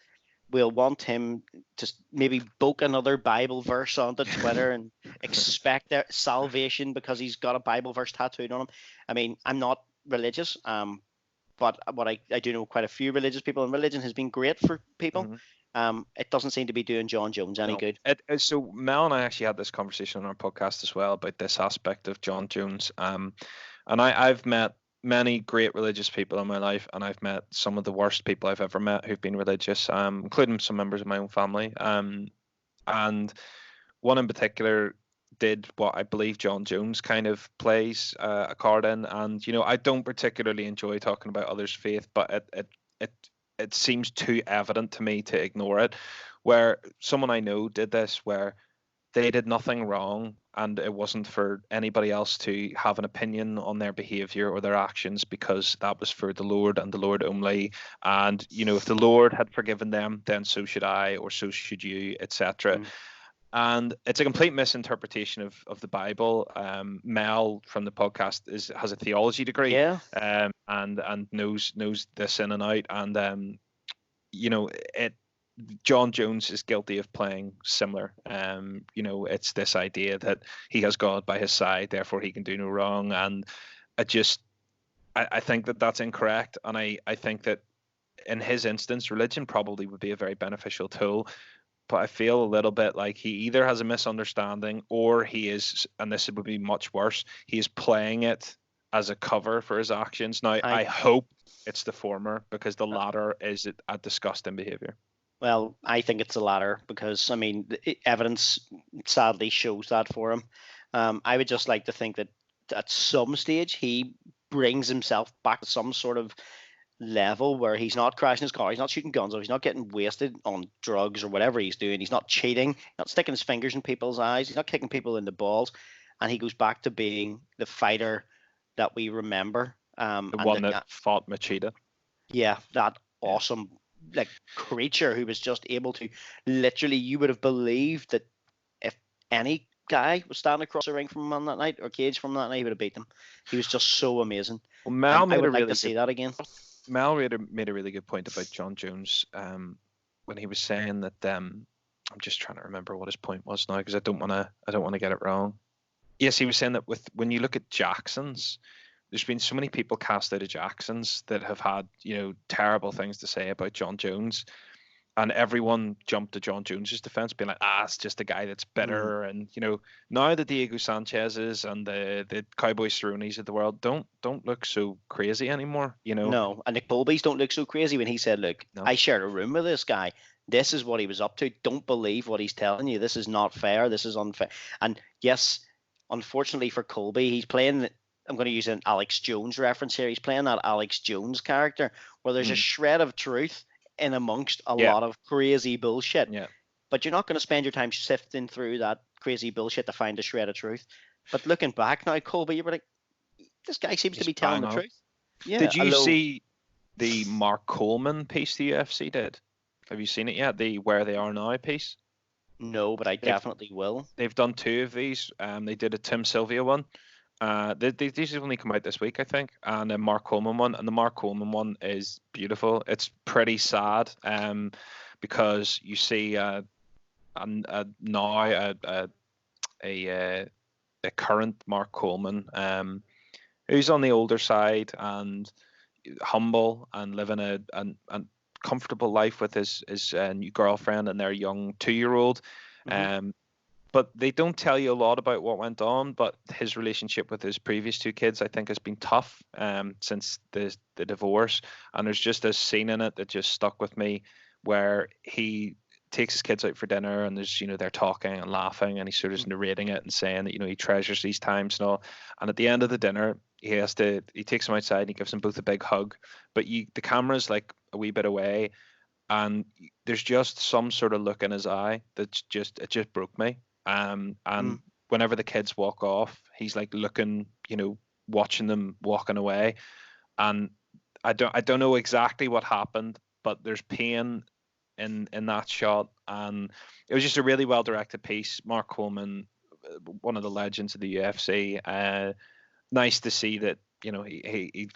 We'll want him to maybe book another Bible verse onto Twitter and expect their salvation because he's got a Bible verse tattooed on him. I mean, I'm not religious, but what I do know quite a few religious people, and religion has been great for people. It doesn't seem to be doing John Jones any good. So Mel and I actually had this conversation on our podcast as well about this aspect of John Jones. And I've met many great religious people in my life, and I've met some of the worst people I've ever met who've been religious, including some members of my own family. And one in particular did what I believe John Jones kind of plays a card in. And I don't particularly enjoy talking about others' faith, but it seems too evident to me to ignore it. Where someone I know did this, where they did nothing wrong, and it wasn't for anybody else to have an opinion on their behavior or their actions, because that was for the Lord and the Lord only. And if the Lord had forgiven them, then so should I, or so should you, etc. And it's a complete misinterpretation of the Bible. Mel from the podcast has a theology degree, and knows this in and out. And John Jones is guilty of playing similar. It's this idea that he has God by his side, therefore he can do no wrong. And I think that that's incorrect. And I think that in his instance, religion probably would be a very beneficial tool. But I feel a little bit like he either has a misunderstanding, or he is, and this would be much worse, he is playing it as a cover for his actions. Now, I hope it's the former, because the latter is a disgusting behavior. Well, I think it's the latter, because, I mean, the evidence sadly shows that for him. I would just like to think that at some stage he brings himself back to some sort of level where he's not crashing his car, he's not shooting guns off, he's not getting wasted on drugs or whatever he's doing, he's not cheating, not sticking his fingers in people's eyes, he's not kicking people in the balls, and he goes back to being the fighter that we remember. The one that fought Machida. Yeah, that awesome creature who was just able to literally, you would have believed that if any guy was standing across the ring from him on that night, or cage from that night, he would have beat them. He was just so amazing. Well, Mel I would like to see that again. Mel made a really good point about John Jones when he was saying that. I'm just trying to remember what his point was now, because I don't want to get it wrong. Yes, he was saying that when you look at Jacksons, there's been so many people cast out of Jacksons that have had terrible things to say about John Jones, and everyone jumped to John Jones's defense, being like, it's just a guy that's bitter. And now the Diego Sanchez's and the Cowboy Cerrone's of the world don't look so crazy anymore. No, and Nick Colby's don't look so crazy when he said, look, no, I shared a room with this guy, this is what he was up to, don't believe what he's telling you, this is not fair, this is unfair. And yes, unfortunately for Colby, he's playing, I'm going to use an Alex Jones reference here, he's playing that Alex Jones character where there's a shred of truth in amongst a lot of crazy bullshit. Yeah. But you're not going to spend your time sifting through that crazy bullshit to find a shred of truth. But looking back now, Colby, you were like, this guy seems to be telling the truth. Yeah. Did you see the Mark Coleman piece the UFC did? Have you seen it yet? The Where They Are Now piece? No, but I definitely will. They've done 2 of these. They did a Tim Sylvia one. These have only come out this week, I think, and a Mark Coleman one. And the Mark Coleman one is beautiful. It's pretty sad, because you see now a current Mark Coleman, who's on the older side and humble and living a comfortable life with his new girlfriend and their young 2-year-old. But they don't tell you a lot about what went on. But his relationship with his previous 2 kids, I think, has been tough since the divorce. And there's just this scene in it that just stuck with me, where he takes his kids out for dinner, and there's they're talking and laughing, and he's sort of narrating it and saying that he treasures these times and all. And at the end of the dinner, he takes them outside and he gives them both a big hug. But the camera's like a wee bit away, and there's just some sort of look in his eye it just broke me. And whenever the kids walk off, he's like looking, watching them walking away. And I don't know exactly what happened, but there's pain in that shot. And it was just a really well directed piece. Mark Coleman, one of the legends of the UFC. Nice to see that, he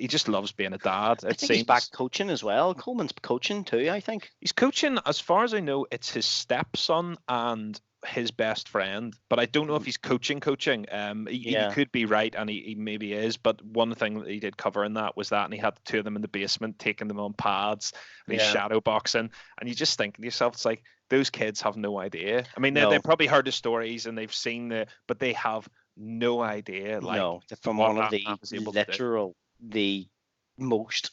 just loves being a dad. I think he's back coaching as well. Coleman's coaching too, I think. He's coaching, as far as I know, it's his stepson and his best friend, but I don't know if he's coaching. He could be right, and he maybe is. But one thing that he did cover in that was that, and he had the 2 of them in the basement taking them on pads, and he's shadow boxing, and you just think to yourself, it's like, those kids have no idea. I mean, they probably heard the stories and they've seen but they have no idea. Like, from one of the literal the most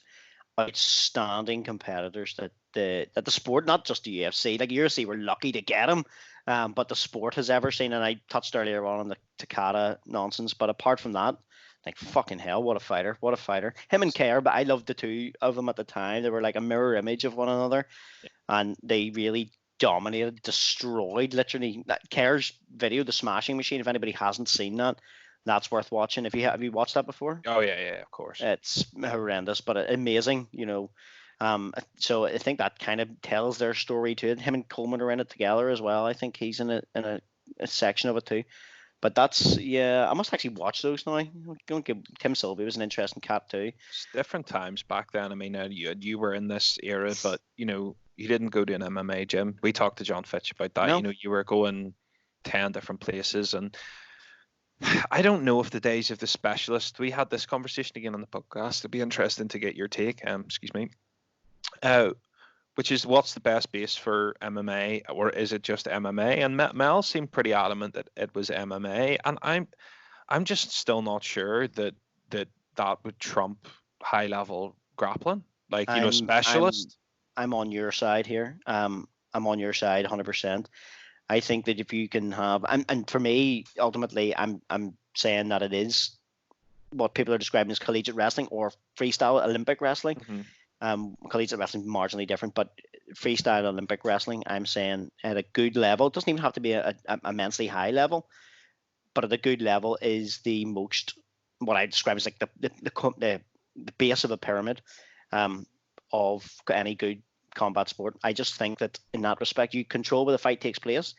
outstanding competitors that the sport, not just the UFC, like UFC, we're lucky to get him, but the sport has ever seen. And I touched earlier on the Takada nonsense, but apart from that, like fucking hell, what a fighter, what a fighter. Him and Kerr, but I loved the two of them at the time. They were like a mirror image of one another, and they really dominated, destroyed, literally. Kerr's video, the Smashing Machine. If anybody hasn't seen that, that's worth watching. If you have you watched that before? Oh yeah, of course. It's horrendous, but amazing, you know. So I think that kind of tells their story too. Him and Coleman are in it together as well. I think he's in a section of it too. But that's, yeah, I must actually watch those now. Don't give Tim Sylvie was an interesting cat too. It's different times back then. I mean, you were in this era, but you didn't go to an MMA gym. We talked to John Fitch about that. No. You were going 10 different places, and I don't know if the days of the specialist. We had this conversation again on the podcast. It'd be interesting to get your take. Excuse me. Which is, what's the best base for MMA, or is it just MMA? And Mel seemed pretty adamant that it was MMA, and I'm just still not sure that would trump high level grappling, like specialist. I'm on your side here. I'm on your side 100%. I think that if you can have, and for me, ultimately, I'm saying that it is what people are describing as collegiate wrestling or freestyle Olympic wrestling. Mm-hmm. Collegiate wrestling is marginally different, but freestyle Olympic wrestling, I'm saying at a good level, it doesn't even have to be a immensely high level, but at a good level is the most, what I describe as like the base of a pyramid of any good combat sport. I just think that in that respect, you control where the fight takes place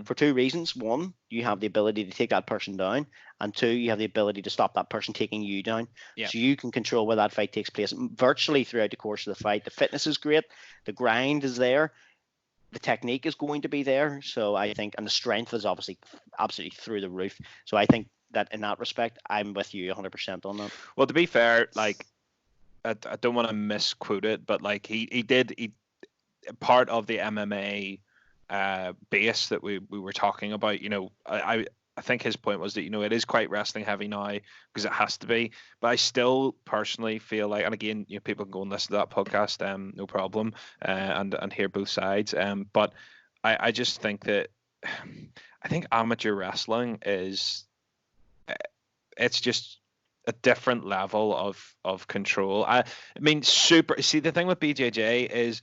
for two reasons. One, you have the ability to take that person down, and two, you have the ability to stop that person taking you down. Yeah. So you can control where that fight takes place virtually throughout the course of the fight. The fitness is great, the grind is there, the technique is going to be there. So I think, and the strength is obviously absolutely through the roof. So I think that in that respect, I'm with you 100% on that. Well, to be fair, like I don't want to misquote it, but like he part of the MMA base that we were talking about, I think his point was that, it is quite wrestling heavy now because it has to be. But I still personally feel like, and again, people can go and listen to that podcast, no problem, and hear both sides. But I just think that I think amateur wrestling is, it's just a different level of control. I mean, super. See, the thing with BJJ is,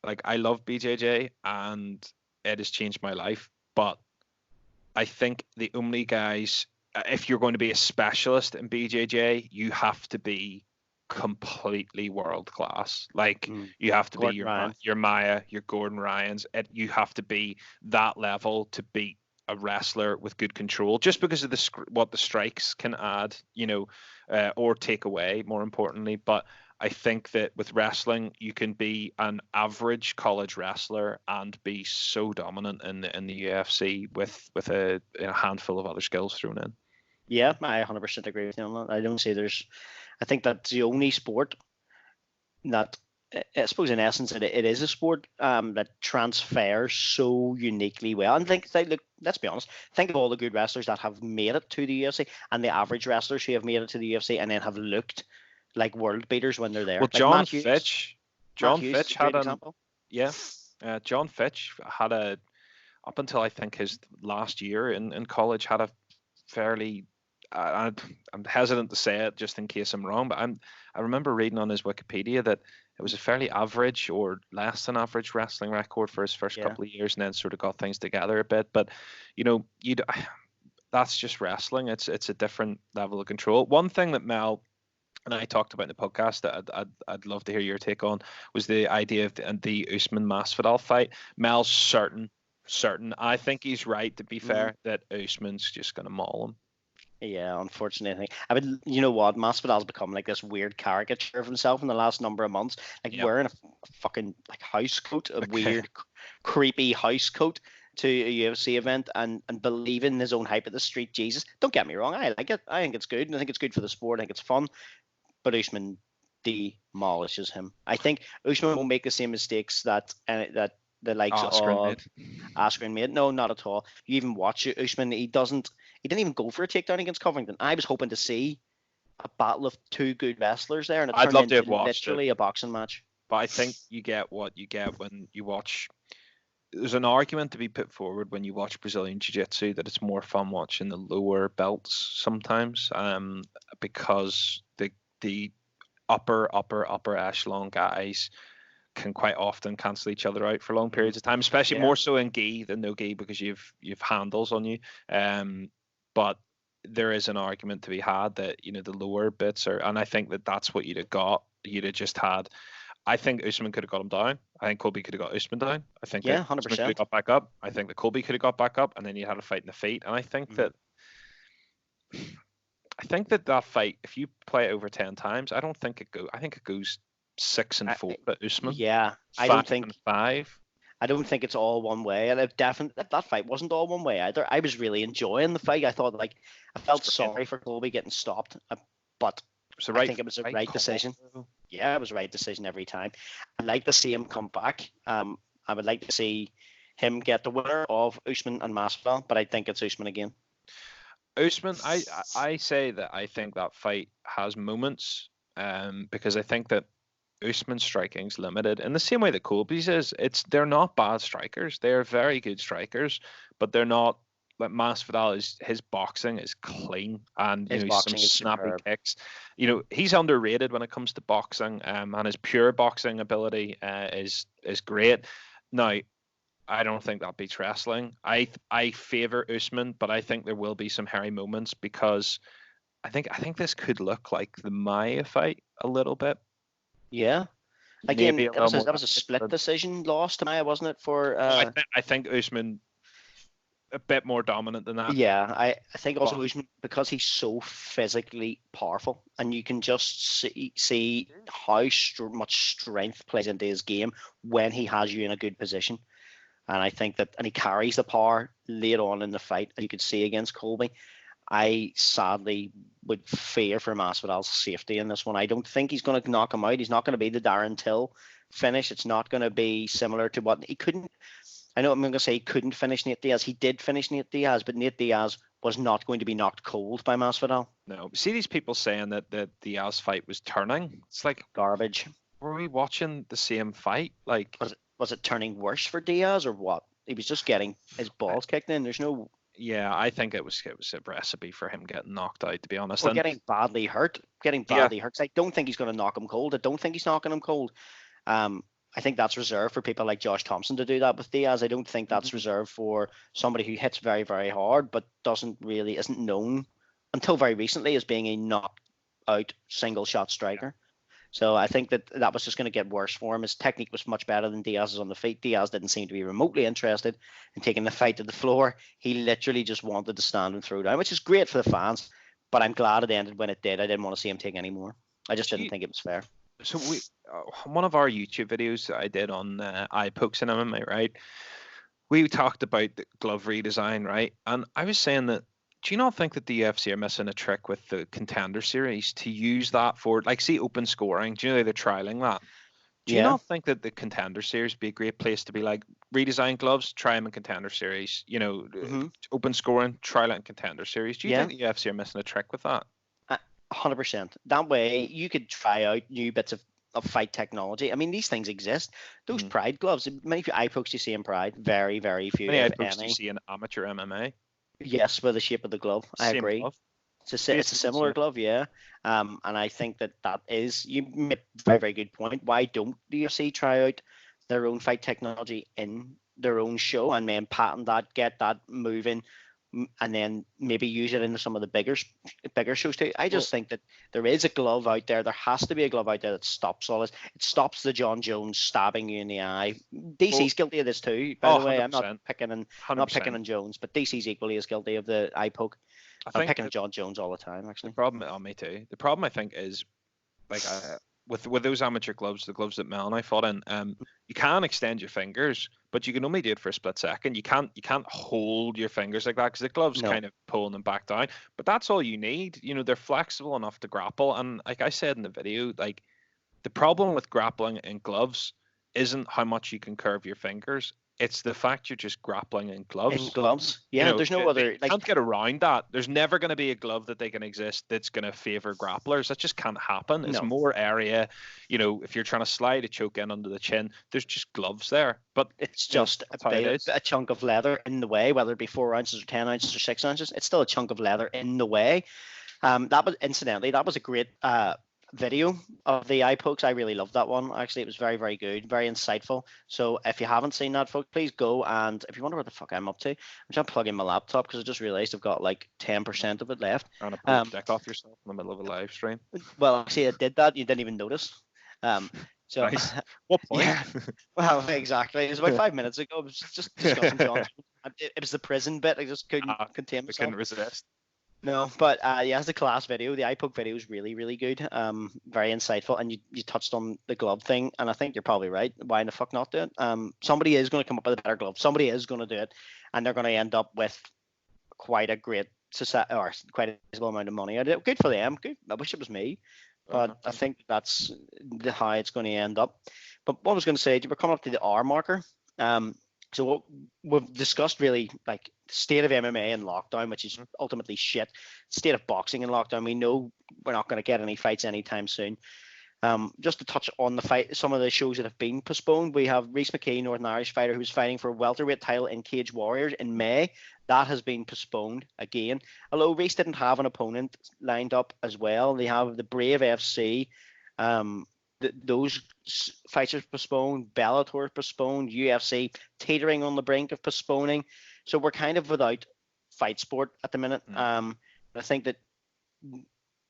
like, I love BJJ and it has changed my life, but I think the only guys, if you're going to be a specialist in BJJ, you have to be completely world class. Like, you have to Gordon be Ryan. your Maya, your Gordon Ryans. You have to be that level to beat a wrestler with good control, just because of what the strikes can add, or take away, more importantly. But I think that with wrestling, you can be an average college wrestler and be so dominant in the UFC with a handful of other skills thrown in. Yeah, I 100% agree with you on that. I don't say I think that's the only sport that, I suppose in essence it is a sport that transfers so uniquely well. And look, let's be honest, think of all the good wrestlers that have made it to the UFC and the average wrestlers who have made it to the UFC and then have looked like world beaters when they're there. Well, like John Fitch had example. John Fitch had up until I think his last year in college, had a fairly, I'm hesitant to say it just in case I'm wrong, but I remember reading on his Wikipedia that it was a fairly average or less than average wrestling record for his first couple of years, and then sort of got things together a bit. But that's just wrestling. It's a different level of control. One thing that Mel and I talked about in the podcast that I'd love to hear your take on was the idea of the Usman Masvidal fight. Mel's certain. I think he's right, to be fair, that Usman's just going to maul him. Yeah, unfortunately. I mean, you know what? Masvidal's become like this weird caricature of himself in the last number of months. Like wearing a fucking like house coat, a weird, creepy house coat to a UFC event and believing in his own hype at the street Jesus. Don't get me wrong, I like it. I think it's good, and I think it's good for the sport. I think it's fun. But Usman demolishes him. I think Usman won't make the same mistakes that the likes of Askren made. No, not at all. You even watch Usman, he didn't even go for a takedown against Covington. I was hoping to see a battle of two good wrestlers there, and it I'd turned love to into have watched it, literally a boxing match. but I think you get what you get when you watch. There's an argument to be put forward when you watch Brazilian Jiu-Jitsu that it's more fun watching the lower belts sometimes, because the upper echelon guys can quite often cancel each other out for long periods of time, especially Yeah. more so in gi than no gi because you've handles on you. But there is an argument to be had that the lower bits are, and I think that that's what you'd have got. You'd have just had. I think Usman could have got him down. I think Colby could have got Usman down. I think Yeah, that Usman could have 100%. got back up. I think that Colby could have got back up, and then you had a fight in the feet. And I think that that fight, if you play it over 10 times, I don't think it go. I think it goes 6-4 at Usman. Yeah, I 5-5. I don't think it's all one way, and that fight wasn't all one way either. I was really enjoying the fight. I thought I felt sorry for Colby getting stopped, but I think it was a right decision. Yeah, it was a right decision every time. I'd like to see him come back. I would like to see him get the winner of Usman and Masvidal, but I think it's Usman again. Usman, I say that I think that fight has moments, because I think that Usman's striking's limited in the same way that Colby's is. They're not bad strikers. They're very good strikers, but they're not like Masvidal. His boxing is clean, and His he's boxing some is snappy superb. kicks. He's underrated when it comes to boxing, and his pure boxing ability is great. Now, I don't think that beats wrestling. I favor Usman, but I think there will be some hairy moments because I think this could look like the Maya fight a little bit. Yeah. Again, Maybe that was a split decision loss to Maya, wasn't it? For I think Usman a bit more dominant than that. Yeah, I think also Usman, because he's so physically powerful, and you can just see how much strength plays into his game when he has you in a good position. And I think that, and he carries the power late on in the fight, as you could see against Colby. I sadly would fear for Masvidal's safety in this one. I don't think he's going to knock him out. He's not going to be the Darren Till finish. It's not going to be similar to what he couldn't. I know I'm going to say he couldn't finish Nate Diaz. He did finish Nate Diaz, but Nate Diaz was not going to be knocked cold by Masvidal. No. See these people saying that the Diaz fight was turning? It's like garbage. Were we watching the same fight? Like, was it turning worse for Diaz or what? He was just getting his balls kicked in. There's no. Yeah, I think it was a recipe for him getting knocked out, to be honest. Or getting badly hurt. I don't think he's going to knock him cold. I don't think he's knocking him cold. I think that's reserved for people like Josh Thompson to do that with Diaz. I don't think that's reserved for somebody who hits very, very hard but isn't known until very recently as being a knock-out single-shot striker. So I think that was just going to get worse for him. His technique was much better than Diaz's on the feet. Diaz didn't seem to be remotely interested in taking the fight to the floor. He literally just wanted to stand and throw down, which is great for the fans. But I'm glad it ended when it did. I didn't want to see him take any more. I just didn't think it was fair. So one of our YouTube videos that I did on eye pokes in MMA, right? We talked about the glove redesign, right? And I was saying that, do you not think that the UFC are missing a trick with the Contender Series to use that for, like, see, open scoring? Do you know they're trialing that? Do you not think that the Contender Series would be a great place to be like, redesign gloves, try them in Contender Series, open scoring, trial it in Contender Series? Do you think the UFC are missing a trick with that? 100%. That way you could try out new bits of fight technology. I mean, these things exist. Those Pride gloves, many eye pokes you see in Pride, very, very few. Many eye pokes do you see in amateur MMA? Yes, with the shape of the glove. I agree. Glove. It's a similar glove, yeah. And I think that is, you make a very, very good point. Why don't the UFC try out their own fight technology in their own show and then patent that, get that moving, and then maybe use it in some of the bigger shows too. I just think that there is a glove out there. There has to be a glove out there that stops all this. It stops the John Jones stabbing you in the eye. DC's guilty of this too, by the way. 100%. I'm not picking on Jones, but DC's equally as guilty of the eye poke. I'm picking on John Jones all the time, actually. The problem, me too. The problem I think is, like, with those amateur gloves, the gloves that Mel and I fought in, you can extend your fingers, but you can only do it for a split second. You can't hold your fingers like that because the gloves kind of pulling them back down. But that's all you need. They're flexible enough to grapple. And like I said in the video, like, the problem with grappling in gloves isn't how much you can curve your fingers. It's the fact you're just grappling in gloves. In gloves, yeah. There's no other. They can't get around that. There's never going to be a glove that they can exist that's going to favor grapplers. That just can't happen. It's more area. If you're trying to slide a choke in under the chin, there's just gloves there. But it's just a chunk of leather in the way, whether it be 4 ounces or 10 ounces or 6 ounces. It's still a chunk of leather in the way. That was a great video of the eye pokes. I really loved that one. Actually, it was very, very good, very insightful. So if you haven't seen that, folks, please go. And if you wonder what the fuck I'm up to, I'm trying to plug in my laptop because I just realized I've got like 10% of it left. And a deck off yourself in the middle of a live stream. Well, actually, I did that. You didn't even notice. So nice. What point? Yeah, well, exactly. It was about 5 minutes ago. I was just discussing John. It was the prison bit. I just couldn't contain myself. Couldn't resist. No, but it's a class video. The eye poke video is really, really good. Very insightful, and you touched on the glove thing, and I think you're probably right. Why the fuck not do it? Somebody is going to come up with a better glove. Somebody is going to do it, and they're going to end up with quite a great society or quite a sizable amount of money out of it. Good for them. Good. I wish it was me, but I think that's how it's going to end up. But what I was going to say, we're coming up to the hour marker. So what we've discussed really like the state of MMA in lockdown, which is ultimately shit. State of boxing in lockdown. We know we're not going to get any fights anytime soon. Just to touch on the fight, some of the shows that have been postponed. We have Rhys McKee, Northern Irish fighter, who's fighting for a welterweight title in Cage Warriors in May. That has been postponed again. Although Rhys didn't have an opponent lined up as well. They have the Brave FC. Those fights are postponed. Bellator postponed. UFC teetering on the brink of postponing. So we're kind of without fight sport at the minute. I think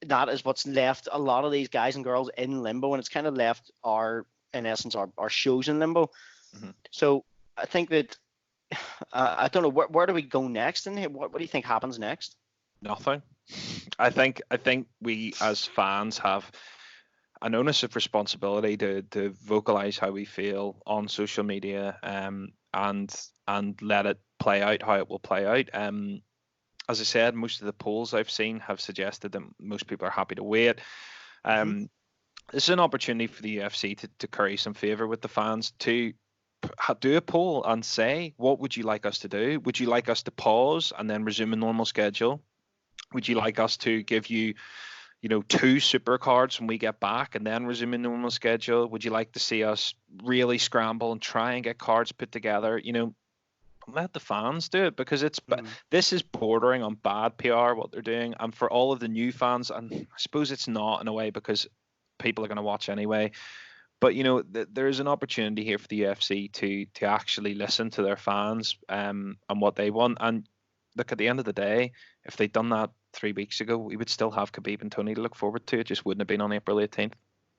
that is what's left a lot of these guys and girls in limbo, and it's kind of left our shows in limbo. So I think that I don't know where do we go next, and what do you think happens next? Nothing. I think we as fans have an onus of responsibility to vocalize how we feel on social media, and let it play out how it will play out. As I said, most of the polls I've seen have suggested that most people are happy to wait. This is an opportunity for the UFC to curry some favor with the fans, to do a poll and say, what would you like us to do? Would you like us to pause and then resume a normal schedule? Would you like us to give you 2 super cards when we get back and then resume a normal schedule? Would you like to see us really scramble and try and get cards put together? Let the fans do it, because this is bordering on bad PR what they're doing. And for all of the new fans, and I suppose it's not in a way because people are going to watch anyway, but there's an opportunity here for the UFC to actually listen to their fans and what they want. And look, at the end of the day, if they'd done that 3 weeks ago, we would still have Khabib and Tony to look forward to. It just wouldn't have been on April 18th.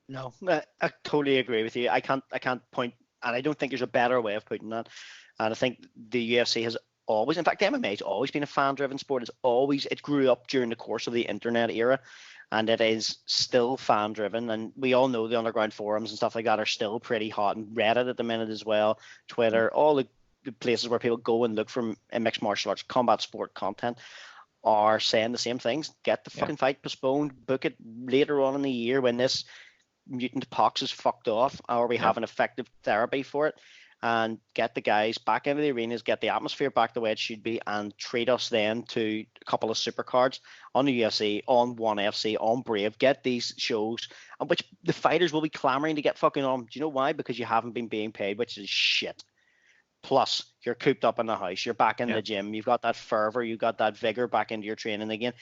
No, I totally agree with you. I can't point, and I don't think there's a better way of putting that. And I think the UFC has always, in fact, MMA has always been a fan-driven sport. It grew up during the course of the internet era, and it is still fan-driven. And we all know the underground forums and stuff like that are still pretty hot, and Reddit at the minute as well, Twitter, all the places where people go and look for mixed martial arts, combat sport content are saying the same things. Get the fucking fight postponed, book it later on in the year when this mutant pox is fucked off, or we have an effective therapy for it, and get the guys back into the arenas, get the atmosphere back the way it should be, and treat us then to a couple of super cards on the UFC, on ONE FC, on Brave. Get these shows, on which the fighters will be clamoring to get fucking on. Do you know why? Because you haven't been being paid, which is shit. Plus, you're cooped up in the house. You're back in the gym. You've got that fervor. You've got that vigor back into your training again.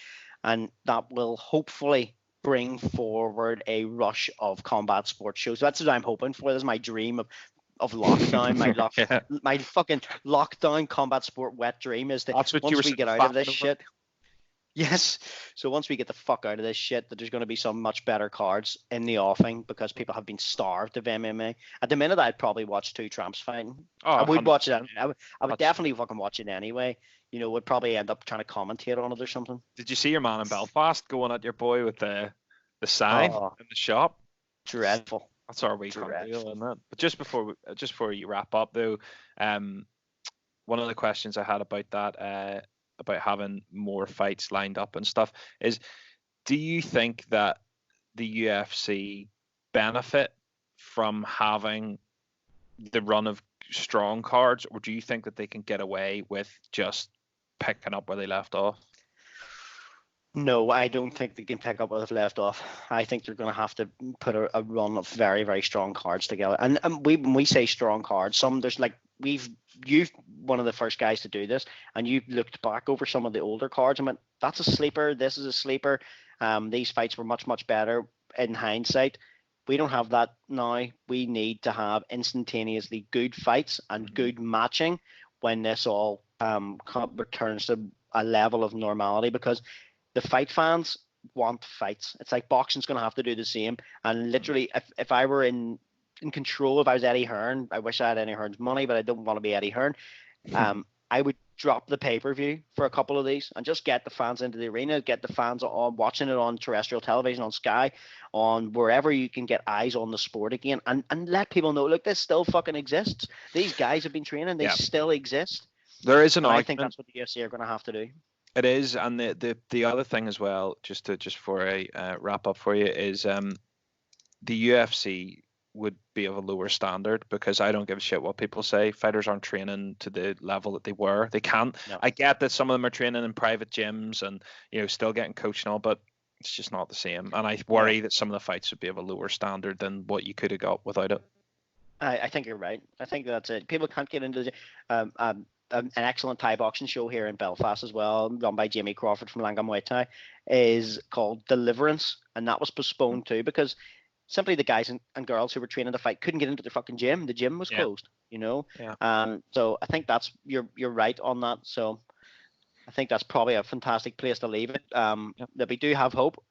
And that will hopefully bring forward a rush of combat sports shows. That's what I'm hoping for. This is my dream of lockdown. My fucking lockdown combat sport wet dream is that once we get out of this shit. Yes. So once we get the fuck out of this shit, that there's going to be some much better cards in the offing, because people have been starved of MMA. At the minute, I'd probably watch 2 tramps fighting. I would watch it. I would definitely fucking watch it anyway. Would probably end up trying to commentate on it or something. Did you see your man in Belfast going at your boy with the sign in the shop? Dreadful. That's our weekend deal, isn't it? But just before you wrap up, though, one of the questions I had about that, about having more fights lined up and stuff, is, do you think that the UFC benefit from having the run of strong cards, or do you think that they can get away with just picking up where they left off? No, I don't think they can pick up where they've left off. I think they're going to have to put a run of very, very strong cards together. And when we say strong cards, there's like you've one of the first guys to do this, and you've looked back over some of the older cards and went, that's a sleeper. This is a sleeper. These fights were much, much better in hindsight. We don't have that now. We need to have instantaneously good fights and good matching when this all returns to a level of normality, because the fight fans want fights. It's like boxing's going to have to do the same. And literally, if I were in control, if I was Eddie Hearn, I wish I had Eddie Hearn's money, but I don't want to be Eddie Hearn. I would drop the pay-per-view for a couple of these and just get the fans into the arena, get the fans on watching it on terrestrial television, on Sky, on wherever you can get eyes on the sport again, and let people know, look, this still fucking exists. These guys have been training, they still exist. There is an argument. I think that's what the UFC are going to have to do. It is, and the other thing as well, just for a wrap up for you, is the UFC would be of a lower standard, because I don't give a shit what people say. Fighters aren't training to the level that they were. They can't. No. I get that some of them are training in private gyms and still getting coached and all, but it's just not the same. And I worry that some of the fights would be of a lower standard than what you could have got without it. I think you're right. I think that's it. People can't get into the an excellent Thai boxing show here in Belfast as well, run by Jamie Crawford from Langham Muay Thai, is called Deliverance, and that was postponed too because simply the guys and girls who were training to fight couldn't get into the fucking gym. The gym was closed, Yeah. So I think that's you're right on that. So I think that's probably a fantastic place to leave it. That we do have hope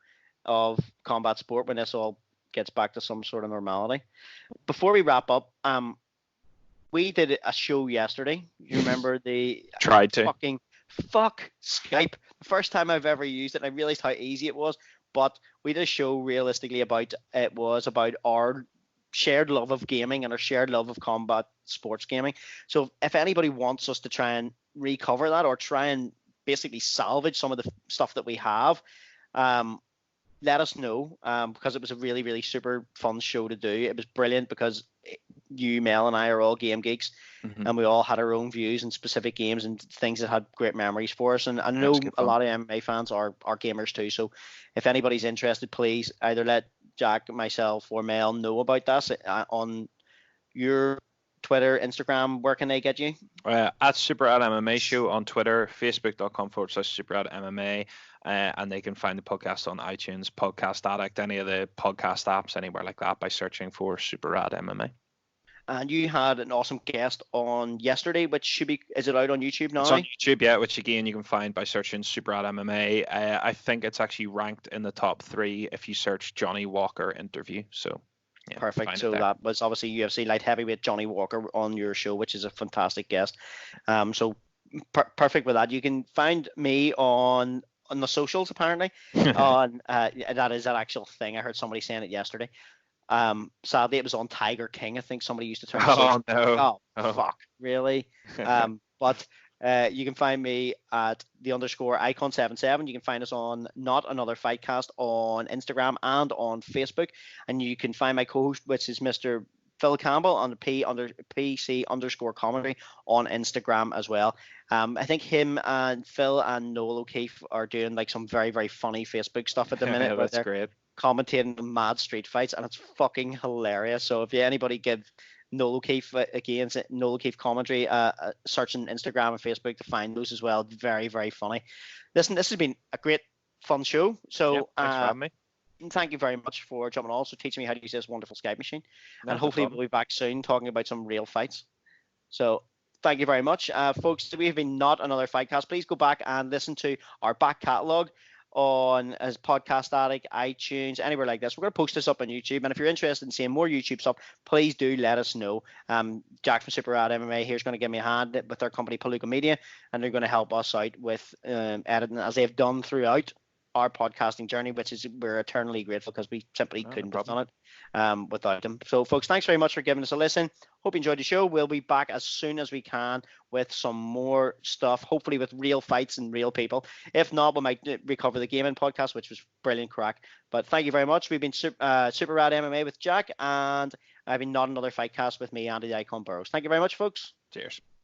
of combat sport when this all gets back to some sort of normality. Before we wrap up, we did a show yesterday. You remember the tried to fuck Skype. The first time I've ever used it, and I realized how easy it was. But we did a show realistically about our shared love of gaming and our shared love of combat sports gaming. So if anybody wants us to try and recover that or try and basically salvage some of the stuff that we have, let us know, because it was a really, really super fun show to do. It was brilliant because you, Mel, and I are all game geeks, and we all had our own views and specific games and things that had great memories for us. And I know a lot of MMA fans are gamers too. So if anybody's interested, please either let Jack, myself, or Mel know about that on your Twitter, Instagram. Where can they get you? At Super Ad MMA Show on Twitter, facebook.com/Super Ad MMA. And they can find the podcast on iTunes, Podcast Addict, any of the podcast apps, anywhere like that, by searching for Super Rad MMA. And you had an awesome guest on yesterday, which is it out on YouTube now? It's on YouTube, yeah, which again you can find by searching Super Rad MMA. I think it's actually ranked in the top 3 if you search Johnny Walker interview. So yeah, perfect. So that was obviously UFC light heavyweight Johnny Walker on your show, which is a fantastic guest. So perfect with that. You can find me on the socials, apparently. On that is that actual thing. I heard somebody saying it yesterday. Sadly, it was on Tiger King. I think somebody used to turn. No! Oh, fuck! Really? But you can find me at _icon77. You can find us on Not Another Fightcast on Instagram and on Facebook, and you can find my co-host, which is Mr. Phil Campbell, on the PC_commentary on Instagram as well. I think him and Phil and Noel O'Keefe are doing like some very, very funny Facebook stuff at the minute. Yeah, that's great. Commentating mad street fights, and it's fucking hilarious. So if anybody give Noel O'Keefe Noel O'Keefe commentary, searching Instagram and Facebook to find those as well. Very, very funny. Listen, this has been a great, fun show. So thanks for having me. Thank you very much for jumping on. Also teaching me how to use this wonderful Skype machine. And hopefully we'll be back soon talking about some real fights. So thank you very much. Folks, we have been Not Another Fightcast. Please go back and listen to our back catalogue on as Podcast Addict, iTunes, anywhere like this. We're going to post this up on YouTube. And if you're interested in seeing more YouTube stuff, please do let us know. Jack from Super Rad MMA here is going to give me a hand with their company, Palooka Media. And they're going to help us out with editing as they've done throughout our podcasting journey, which is we're eternally grateful because we simply No couldn't have problem. done it without them. So, folks, thanks very much for giving us a listen. Hope you enjoyed the show. We'll be back as soon as we can with some more stuff, hopefully with real fights and real people. If not, we might recover the gaming podcast, which was brilliant crack. But thank you very much. We've been Super Rad MMA with Jack, and I've been Not Another Fight Cast with me, Andy the Icon Burrows. Thank you very much, folks. Cheers.